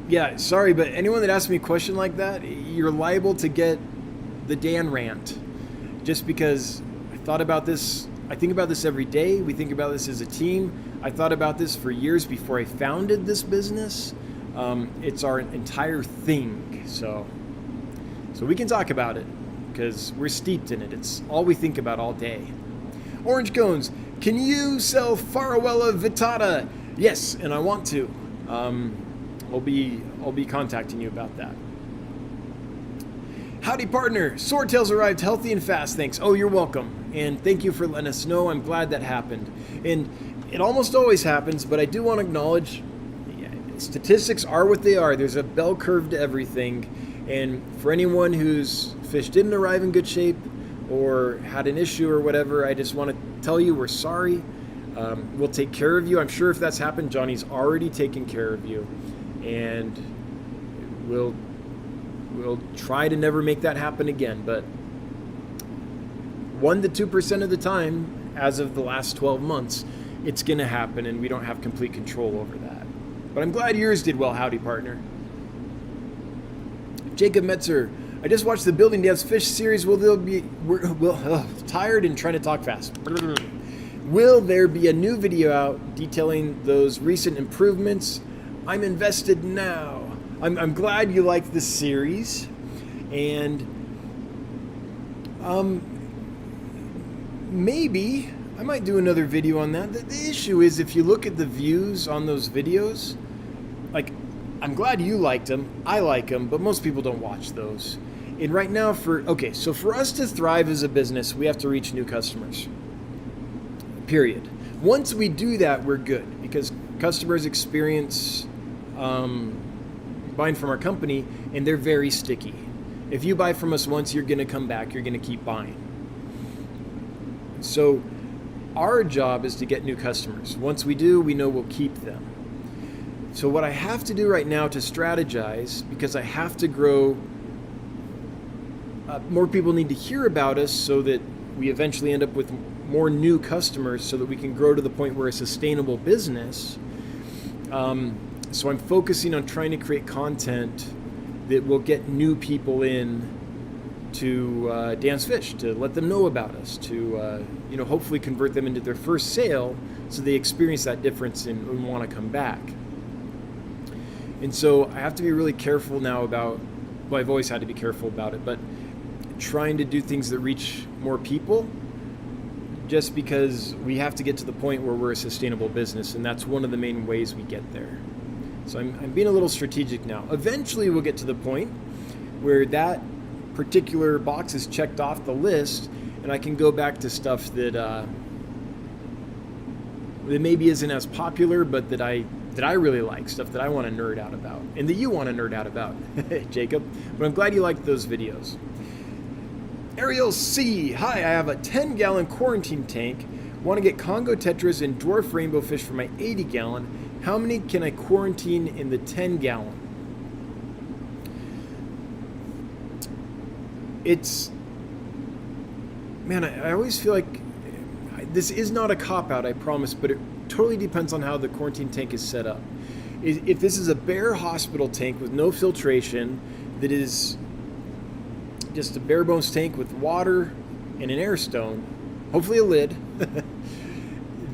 yeah, sorry, but anyone that asks me a question like that, you're liable to get the Dan rant. Just because I thought about this, I think about this every day. We think about this as a team. I thought about this for years before I founded this business. It's our entire thing. So we can talk about it because we're steeped in it. It's all we think about all day. Orange Cones, can you sell Farowella vittata? Yes, and I want to. I'll be contacting you about that. Howdy, partner. Swordtails arrived healthy and fast, thanks. Oh, you're welcome. And thank you for letting us know. I'm glad that happened. And it almost always happens, but I do want to acknowledge statistics are what they are. There's a bell curve to everything. And for anyone whose fish didn't arrive in good shape or had an issue or whatever, I just want to tell you we're sorry. We'll take care of you. I'm sure if that's happened, Johnny's already taken care of you. And we'll try to never make that happen again. But 1 to 2% of the time, as of the last 12 months, it's going to happen, and we don't have complete control over that. But I'm glad yours did well, howdy, partner. Jacob Metzer, I just watched the Building Dan's Fish series. Tired and trying to talk fast. Will there be a new video out detailing those recent improvements? I'm invested now. I'm glad you liked this series, and maybe I might do another video on that. The issue is, if you look at the views on those videos, like, I'm glad you liked them, I like them, but most people don't watch those. And right now, for us to thrive as a business, we have to reach new customers. Period. Once we do that, we're good, because customers experience buying from our company, and they're very sticky. If you buy from us once, you're going to come back, you're going to keep buying. So our job is to get new customers. Once we do, we know we'll keep them. So what I have to do right now to strategize, because I have to grow, more people need to hear about us so that we eventually end up with more new customers so that we can grow to the point where a sustainable business. So I'm focusing on trying to create content that will get new people in to Dan's Fish, to let them know about us, to hopefully convert them into their first sale so they experience that difference and want to come back. And so I have to be really careful now about, well, I've always had to be careful about it, but trying to do things that reach more people, just because we have to get to the point where we're a sustainable business, and that's one of the main ways we get there. So I'm being a little strategic now. Eventually we'll get to the point where that particular box is checked off the list, and I can go back to stuff that maybe isn't as popular, but that I really like, stuff that I want to nerd out about, and that you want to nerd out about, Jacob. But I'm glad you liked those videos. Ariel C. Hi, I have a 10-gallon quarantine tank. Want to get Congo tetras and dwarf rainbow fish for my 80-gallon. How many can I quarantine in the 10-gallon? I always feel like this is not a cop-out, I promise, but it totally depends on how the quarantine tank is set up. If this is a bare hospital tank with no filtration, that is just a bare bones tank with water and an air stone, hopefully a lid,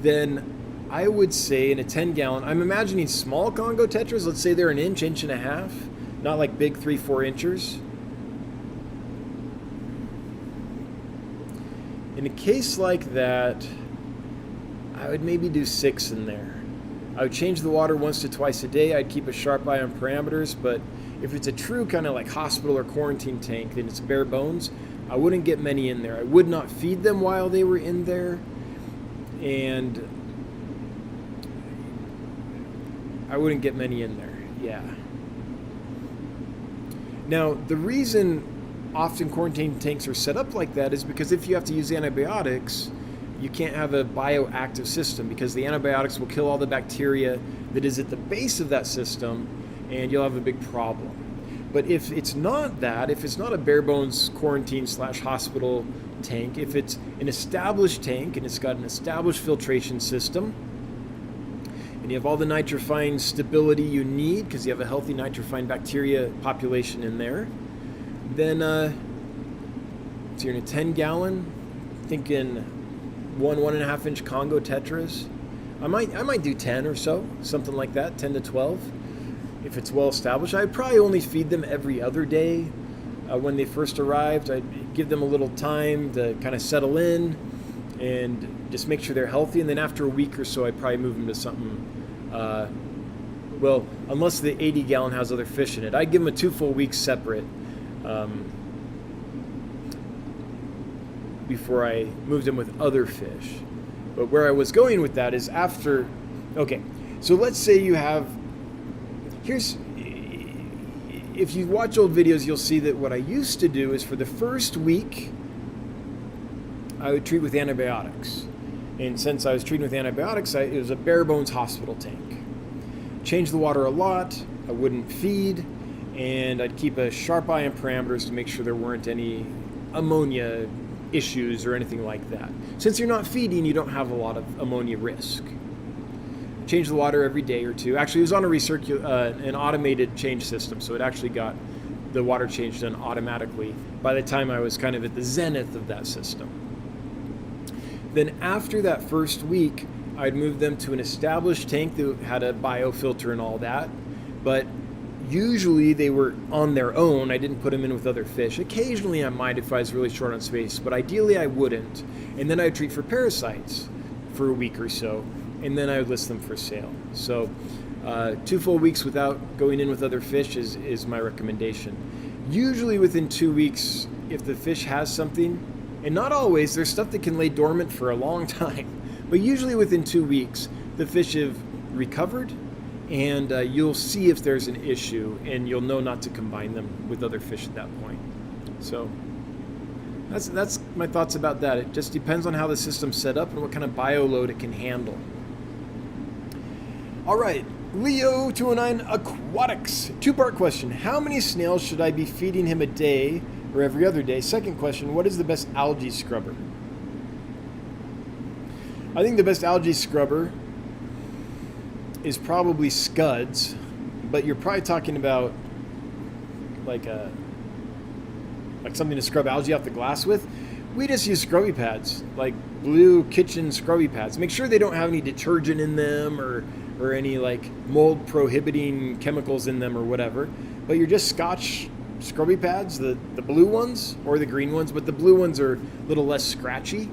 then I would say in a 10-gallon, I'm imagining small Congo tetras, let's say they're an inch, inch and a half, not like big 3-4 inchers. In a case like that, I would maybe do 6 in there. I would change the water once to twice a day. I'd keep a sharp eye on parameters, but if it's a true kind of like hospital or quarantine tank, then it's bare bones, I wouldn't get many in there. I would not feed them while they were in there, and I wouldn't get many in there, yeah. Now, the reason often quarantine tanks are set up like that is because if you have to use antibiotics, you can't have a bioactive system, because the antibiotics will kill all the bacteria that is at the base of that system, and you'll have a big problem. But if it's not that, if it's not a bare bones quarantine / hospital tank, if it's an established tank and it's got an established filtration system, and you have all the nitrifying stability you need because you have a healthy nitrifying bacteria population in there, then so you're in a 10-gallon, thinking 1.5 inch Congo tetras. I might do 10 or so, something like that, 10 to 12. If it's well established, I'd probably only feed them every other day. When they first arrived, I'd give them a little time to kind of settle in and just make sure they're healthy. And then after a week or so, I'd probably move them to something, well, unless the 80-gallon has other fish in it, I'd give them a 2 full weeks separate before I moved them with other fish. But where I was going with that is after, okay, so let's say you have, if you watch old videos, you'll see that what I used to do is for the first week, I would treat with antibiotics. And since I was treating with antibiotics, it was a bare bones hospital tank. Changed the water a lot, I wouldn't feed, and I'd keep a sharp eye on parameters to make sure there weren't any ammonia issues or anything like that. Since you're not feeding, you don't have a lot of ammonia risk. Change the water every day or two. Actually, it was on an automated change system, so it actually got the water change done automatically by the time I was kind of at the zenith of that system. Then after that first week, I'd move them to an established tank that had a biofilter and all that, but usually they were on their own. I didn't put them in with other fish. Occasionally I might if I was really short on space, but ideally I wouldn't. And then I'd treat for parasites for a week or so, and then I would list them for sale. So 2 full weeks without going in with other fish is my recommendation. Usually within 2 weeks, if the fish has something, and not always, there's stuff that can lay dormant for a long time, but usually within 2 weeks, the fish have recovered, and you'll see if there's an issue, and you'll know not to combine them with other fish at that point. So that's my thoughts about that. It just depends on how the system's set up and what kind of bio load it can handle. All right, Leo209 Aquatics. Two-part question. How many snails should I be feeding him a day or every other day? Second question, what is the best algae scrubber? I think the best algae scrubber is probably Scuds, but you're probably talking about like something to scrub algae off the glass with. We just use scrubby pads, like blue kitchen scrubby pads. Make sure they don't have any detergent in them or any like mold prohibiting chemicals in them or whatever. But you're just Scotch scrubby pads, the blue ones or the green ones, but the blue ones are a little less scratchy.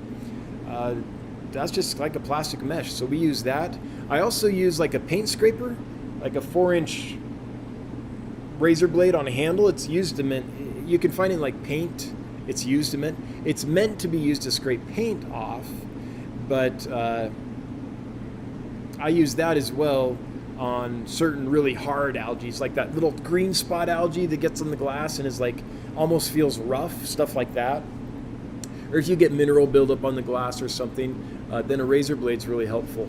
That's just like a plastic mesh, so we use that. I also use like a paint scraper, like a 4-inch razor blade on a handle. It's used to you can find it in like paint. It's used to it's meant to be used to scrape paint off, but I use that as well on certain really hard algae, like that little green spot algae that gets on the glass and is like almost feels rough, stuff like that. Or if you get mineral buildup on the glass or something, then a razor blade's really helpful.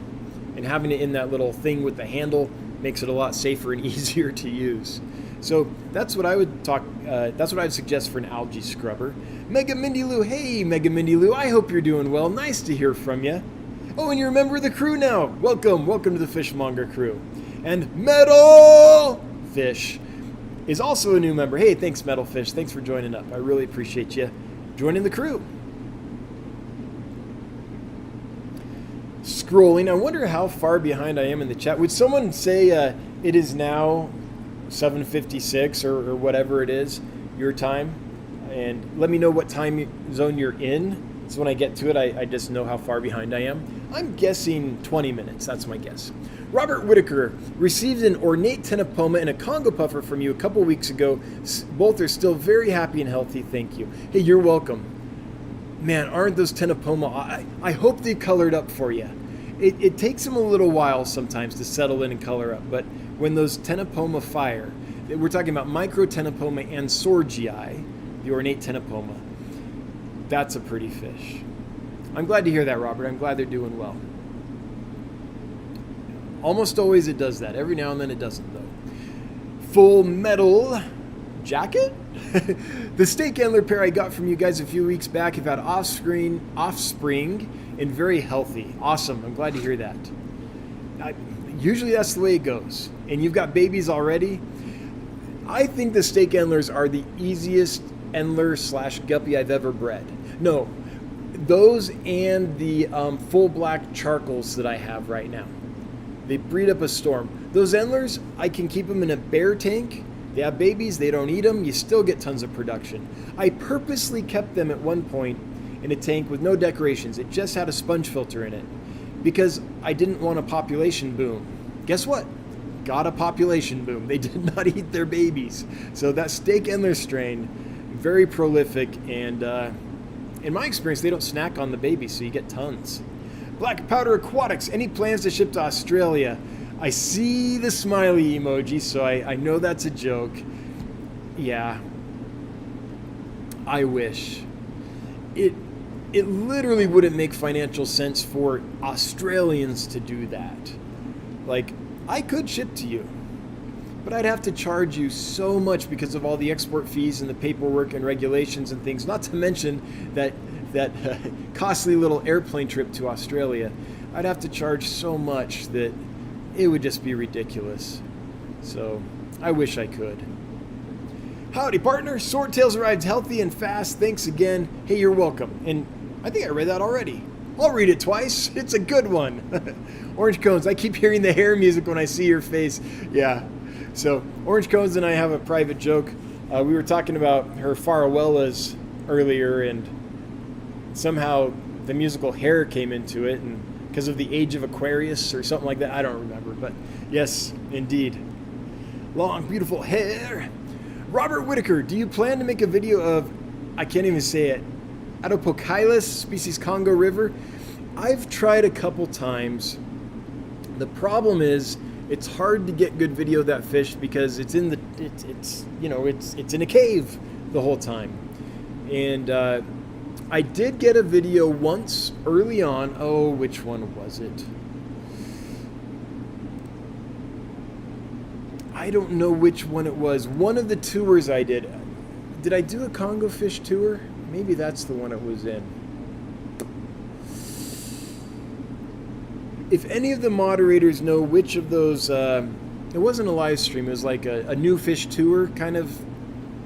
And having it in that little thing with the handle makes it a lot safer and easier to use. So that's what I would that's what I'd suggest for an algae scrubber. Mega Mindy Lou, hey Mega Mindy Lou, I hope you're doing well. Nice to hear from you. Oh, and you're a member of the crew now. Welcome to the Fishmonger crew. And Metal Fish is also a new member. Hey, thanks Metal Fish. Thanks for joining up. I really appreciate you joining the crew. Scrolling, I wonder how far behind I am in the chat. Would someone say it is now 7:56 or whatever it is, your time? And let me know what time zone you're in. So when I get to it, I just know how far behind I am. I'm guessing 20 minutes. That's my guess. Robert Whitaker received an ornate tenopoma and a Congo puffer from you a couple weeks ago. Both are still very happy and healthy. Thank you. Hey, you're welcome. Man, aren't those tenopoma? I hope they colored up for you. It takes them a little while sometimes to settle in and color up, but when those tenopoma fire, we're talking about microtenopoma and sorgii, the ornate tenopoma. That's a pretty fish. I'm glad to hear that, Robert. I'm glad they're doing well. Almost always it does that. Every now and then it doesn't, though. Full Metal Jacket? The steak antler pair I got from you guys a few weeks back have had offspring and very healthy. Awesome. I'm glad to hear that. Usually that's the way it goes. And you've got babies already. I think the steak antlers are the easiest antler / guppy I've ever bred. No, those and the full black charcoals that I have right now. They breed up a storm. Those antlers, I can keep them in a bare tank. They have babies, they don't eat them, you still get tons of production. I purposely kept them at one point in a tank with no decorations. It just had a sponge filter in it because I didn't want a population boom. Guess what? Got a population boom. They did not eat their babies. So that steak antler strain, very prolific, and in my experience, they don't snack on the babies, so you get tons. Black Powder Aquatics, any plans to ship to Australia? I see the smiley emoji, so I know that's a joke. Yeah. I wish. It literally wouldn't make financial sense for Australians to do that. Like, I could ship to you, but I'd have to charge you so much because of all the export fees and the paperwork and regulations and things, not to mention that costly little airplane trip to Australia. I'd have to charge so much that it would just be ridiculous. So I wish I could. Howdy, partner. Swordtails arrived healthy and fast. Thanks again. Hey, you're welcome. And I think I read that already. I'll read it twice. It's a good one. Orange Cones. I keep hearing the hair music when I see your face. Yeah. So Orange Cones and I have a private joke. We were talking about her Farwellas earlier, and somehow the musical Hair came into it, and because of the age of Aquarius or something like that. I don't remember, but yes, indeed. Long, beautiful hair. Robert Whitaker, do you plan to make a video of, I can't even say it, Adopocylus, species Congo River? I've tried a couple times. The problem is it's hard to get good video of that fish because it's in it's in a cave the whole time. And I did get a video once early on. Oh, which one was it? I don't know which one it was. One of the tours I did. Did I do a Congo fish tour? Maybe that's the one it was in. If any of the moderators know which of those, it wasn't a live stream, it was like a new fish tour, kind of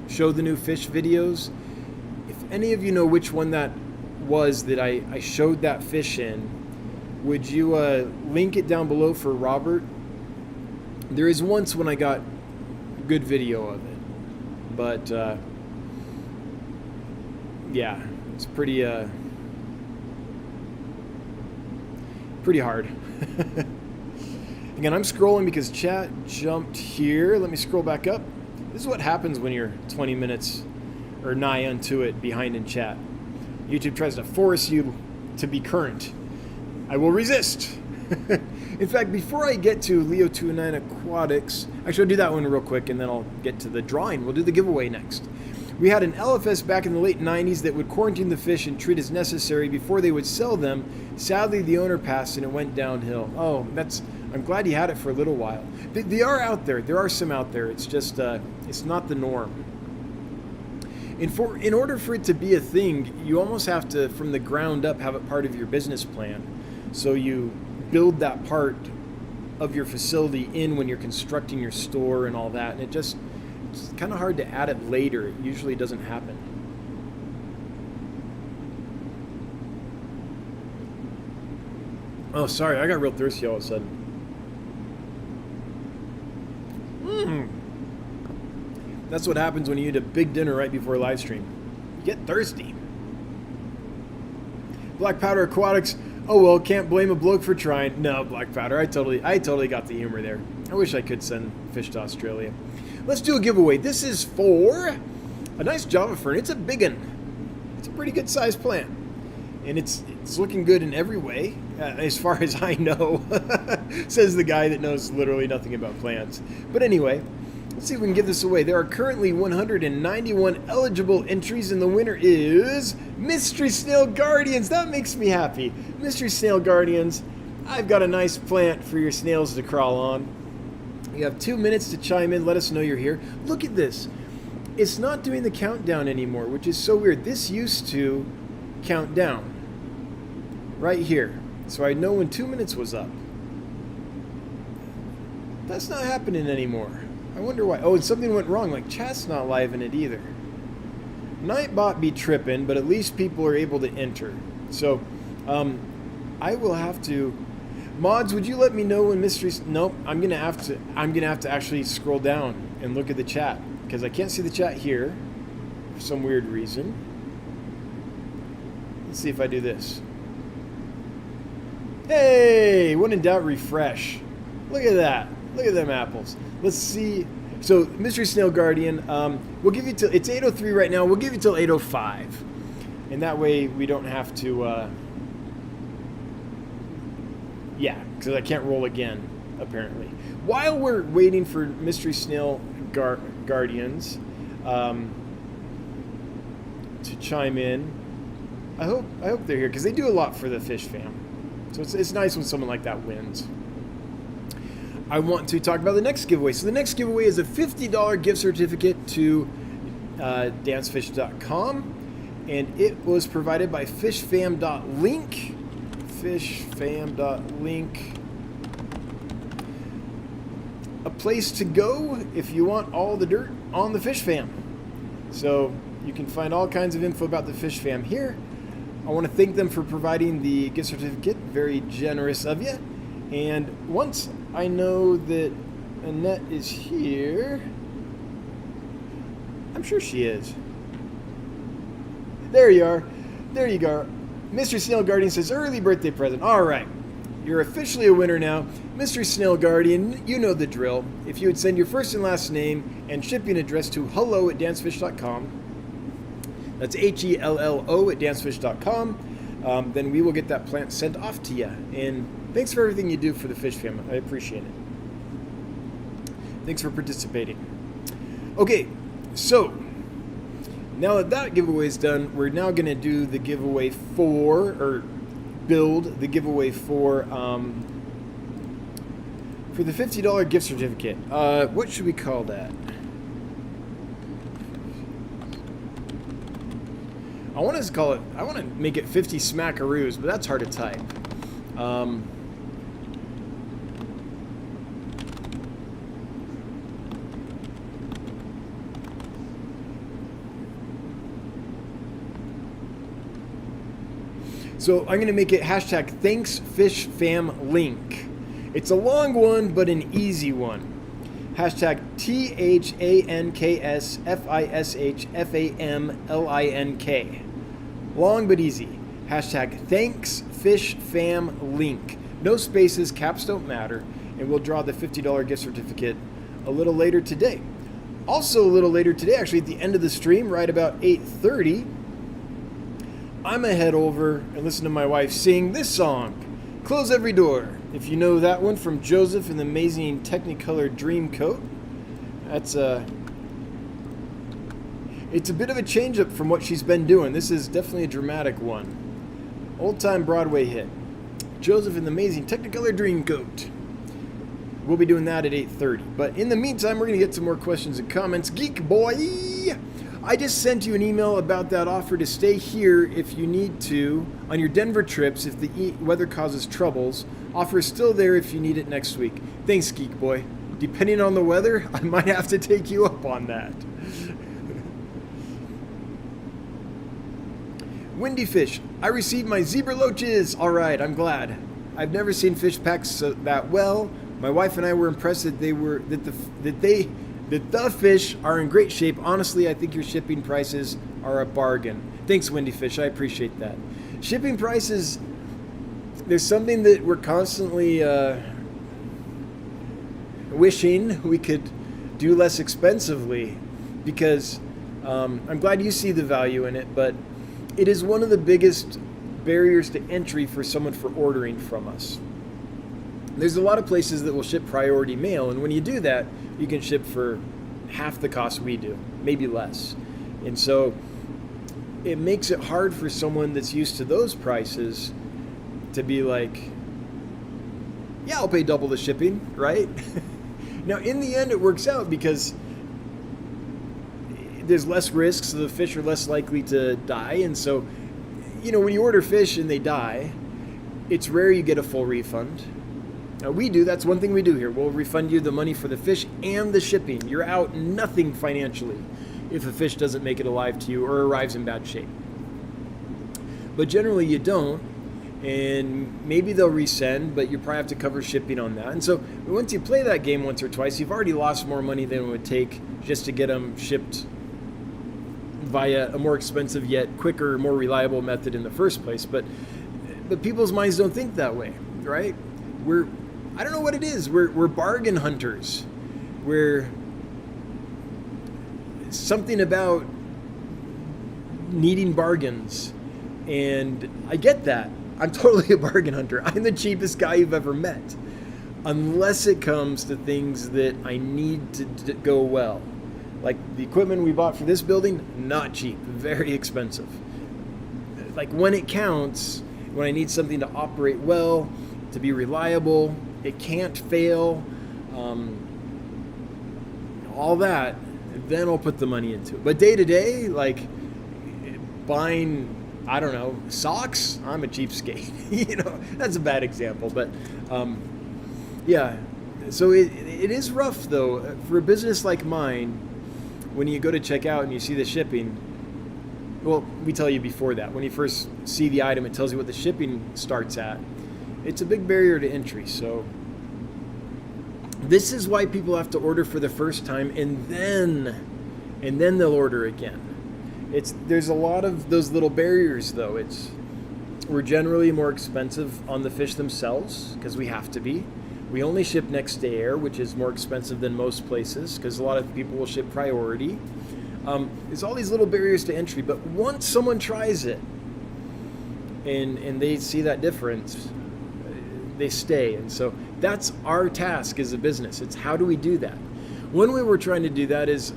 show the new fish videos. If any of you know which one that was that I showed that fish in, would you link it down below for Robert? There is once when I got good video of it, but yeah, it's pretty hard. Again, I'm scrolling because chat jumped here. Let me scroll back up. This is what happens when you're 20 minutes or nigh unto it behind in chat. YouTube tries to force you to be current. I will resist. In fact, before I get to Leo29 Aquatics, actually I'll do that one real quick and then I'll get to the drawing. We'll do the giveaway next. We had an LFS back in the late 90s that would quarantine the fish and treat as necessary before they would sell them. Sadly, the owner passed and it went downhill. Oh, I'm glad you had it for a little while. They are out there. There are some out there. It's just, it's not the norm. In order for it to be a thing, you almost have to, from the ground up, have it part of your business plan. So you build that part of your facility in when you're constructing your store and all that. And it's kind of hard to add it later. It usually doesn't happen. Oh, sorry. I got real thirsty all of a sudden. That's what happens when you eat a big dinner right before a live stream. You get thirsty. Black Powder Aquatics. Oh well, can't blame a bloke for trying. No, Black Powder. I totally got the humor there. I wish I could send fish to Australia. Let's do a giveaway. This is for a nice Java fern. It's a big one. It's a pretty good sized plant, and it's looking good in every way, as far as I know. Says the guy that knows literally nothing about plants. But anyway, let's see if we can give this away. There are currently 191 eligible entries, and the winner is Mystery Snail Guardians. That makes me happy. Mystery Snail Guardians, I've got a nice plant for your snails to crawl on. You have 2 minutes to chime in. Let us know you're here. Look at this. It's not doing the countdown anymore, which is so weird. This used to count down right here, so I know when 2 minutes was up. That's not happening anymore. I wonder why. Oh, and something went wrong. Like, chat's not live in it either. Nightbot be tripping, but at least people are able to enter. So, I will have to. Mods, would you let me know when mysteries? Nope. I'm gonna have to actually scroll down and look at the chat because I can't see the chat here for some weird reason. Let's see if I do this. Hey, when in doubt, refresh. Look at that. Look at them apples. Let's see. So, Mystery Snail Guardian, we'll give you till, it's 8:03 right now. We'll give you till 8:05. And that way we don't have to, yeah, because I can't roll again, apparently. While we're waiting for Mystery Snail Guardians to chime in, I hope they're here, because they do a lot for the fish fam. So it's nice when someone like that wins. I want to talk about the next giveaway. So the next giveaway is a $50 gift certificate to dancefish.com, and it was provided by fishfam.link. Fishfam.link. A place to go if you want all the dirt on the Fish Fam. So you can find all kinds of info about the Fish Fam here. I want to thank them for providing the gift certificate. Very generous of you. And once I know that Annette is here, I'm sure she is. There you are. There you go. Mystery Snail Guardian says, early birthday present. All right. You're officially a winner now. Mystery Snail Guardian, you know the drill. If you would send your first and last name and shipping address to hello@dancefish.com, that's HELLO@dancefish.com, then we will get that plant sent off to you. And thanks for everything you do for the Fish Fam. I appreciate it. Thanks for participating. Okay, so now that that giveaway is done, we're now going to do the giveaway for, or build the giveaway for For the $50 gift certificate, what should we call that? I want to make it 50 smackaroos, but that's hard to type. So I'm going to make it hashtag #ThanksFishFamLink. It's a long one, but an easy one. Hashtag THANKSFISHFAMLINK. Long but easy. Hashtag ThanksFishFamLink. No spaces, caps don't matter, and we'll draw the $50 gift certificate a little later today. Also a little later today, actually at the end of the stream, right about 8:30, I'm going to head over and listen to my wife sing this song, Close Every Door. If you know that one from Joseph and the Amazing Technicolor Dreamcoat, it's a bit of a change up from what she's been doing. This is definitely a dramatic one. Old-time Broadway hit. Joseph and the Amazing Technicolor Dreamcoat. We'll be doing that at 8:30. But in the meantime, we're going to get some more questions and comments. Geek Boy! I just sent you an email about that offer to stay here if you need to on your Denver trips if the weather causes troubles. Offer is still there if you need it next week. Thanks, Geek Boy. Depending on the weather, I might have to take you up on that. Windy Fish. I received my zebra loaches. All right, I'm glad. I've never seen fish packs that well. My wife and I were impressed that the fish are in great shape. Honestly, I think your shipping prices are a bargain. Thanks, Windy Fish. I appreciate that. Shipping prices, there's something that we're constantly wishing we could do less expensively because I'm glad you see the value in it, but it is one of the biggest barriers to entry for someone for ordering from us. There's a lot of places that will ship priority mail, and when you do that, you can ship for half the cost we do, maybe less. And so it makes it hard for someone that's used to those prices to be like, yeah, I'll pay double the shipping, right? Now, in the end, it works out because there's less risk, so the fish are less likely to die. And so, when you order fish and they die, it's rare you get a full refund. Now we do, that's one thing we do here. We'll refund you the money for the fish and the shipping. You're out nothing financially if a fish doesn't make it alive to you or arrives in bad shape. But generally you don't, and maybe they'll resend, but you probably have to cover shipping on that. And so once you play that game once or twice, you've already lost more money than it would take just to get them shipped via a more expensive yet quicker, more reliable method in the first place. But people's minds don't think that way, right? I don't know what it is. We're bargain hunters. We're something about needing bargains. And I get that. I'm totally a bargain hunter. I'm the cheapest guy you've ever met. Unless it comes to things that I need to go well. Like the equipment we bought for this building, not cheap, very expensive. Like when it counts, when I need something to operate well, to be reliable, it can't fail, all that, then I'll put the money into it. But day to day, like buying, I don't know, socks, I'm a cheapskate. That's a bad example, but yeah. So it is rough though for a business like mine. When you go to check out and you see the shipping, well, we tell you before that. When you first see the item, it tells you what the shipping starts at. It's a big barrier to entry. So this is why people have to order for the first time and then they'll order again. There's a lot of those little barriers though. We're generally more expensive on the fish themselves because we have to be. We only ship next day air, which is more expensive than most places because a lot of people will ship priority. There's all these little barriers to entry, but once someone tries it and they see that difference, they stay. And so that's our task as a business. It's how do we do that? One way we're trying to do that is,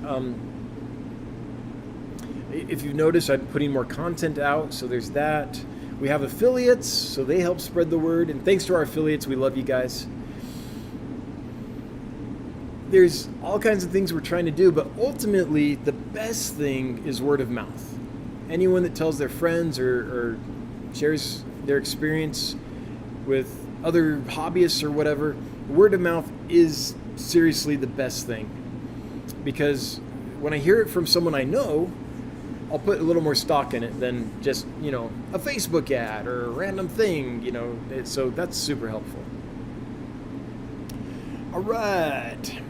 if you've noticed, I'm putting more content out. So there's that. We have affiliates, so they help spread the word. And thanks to our affiliates, we love you guys. there's all kinds of things we're trying to do, but ultimately the best thing is word of mouth. Anyone that tells their friends or shares their experience with other hobbyists or whatever, word of mouth is seriously the best thing. Because when I hear it from someone I know, I'll put a little more stock in it than just, a Facebook ad or a random thing, so that's super helpful. All right.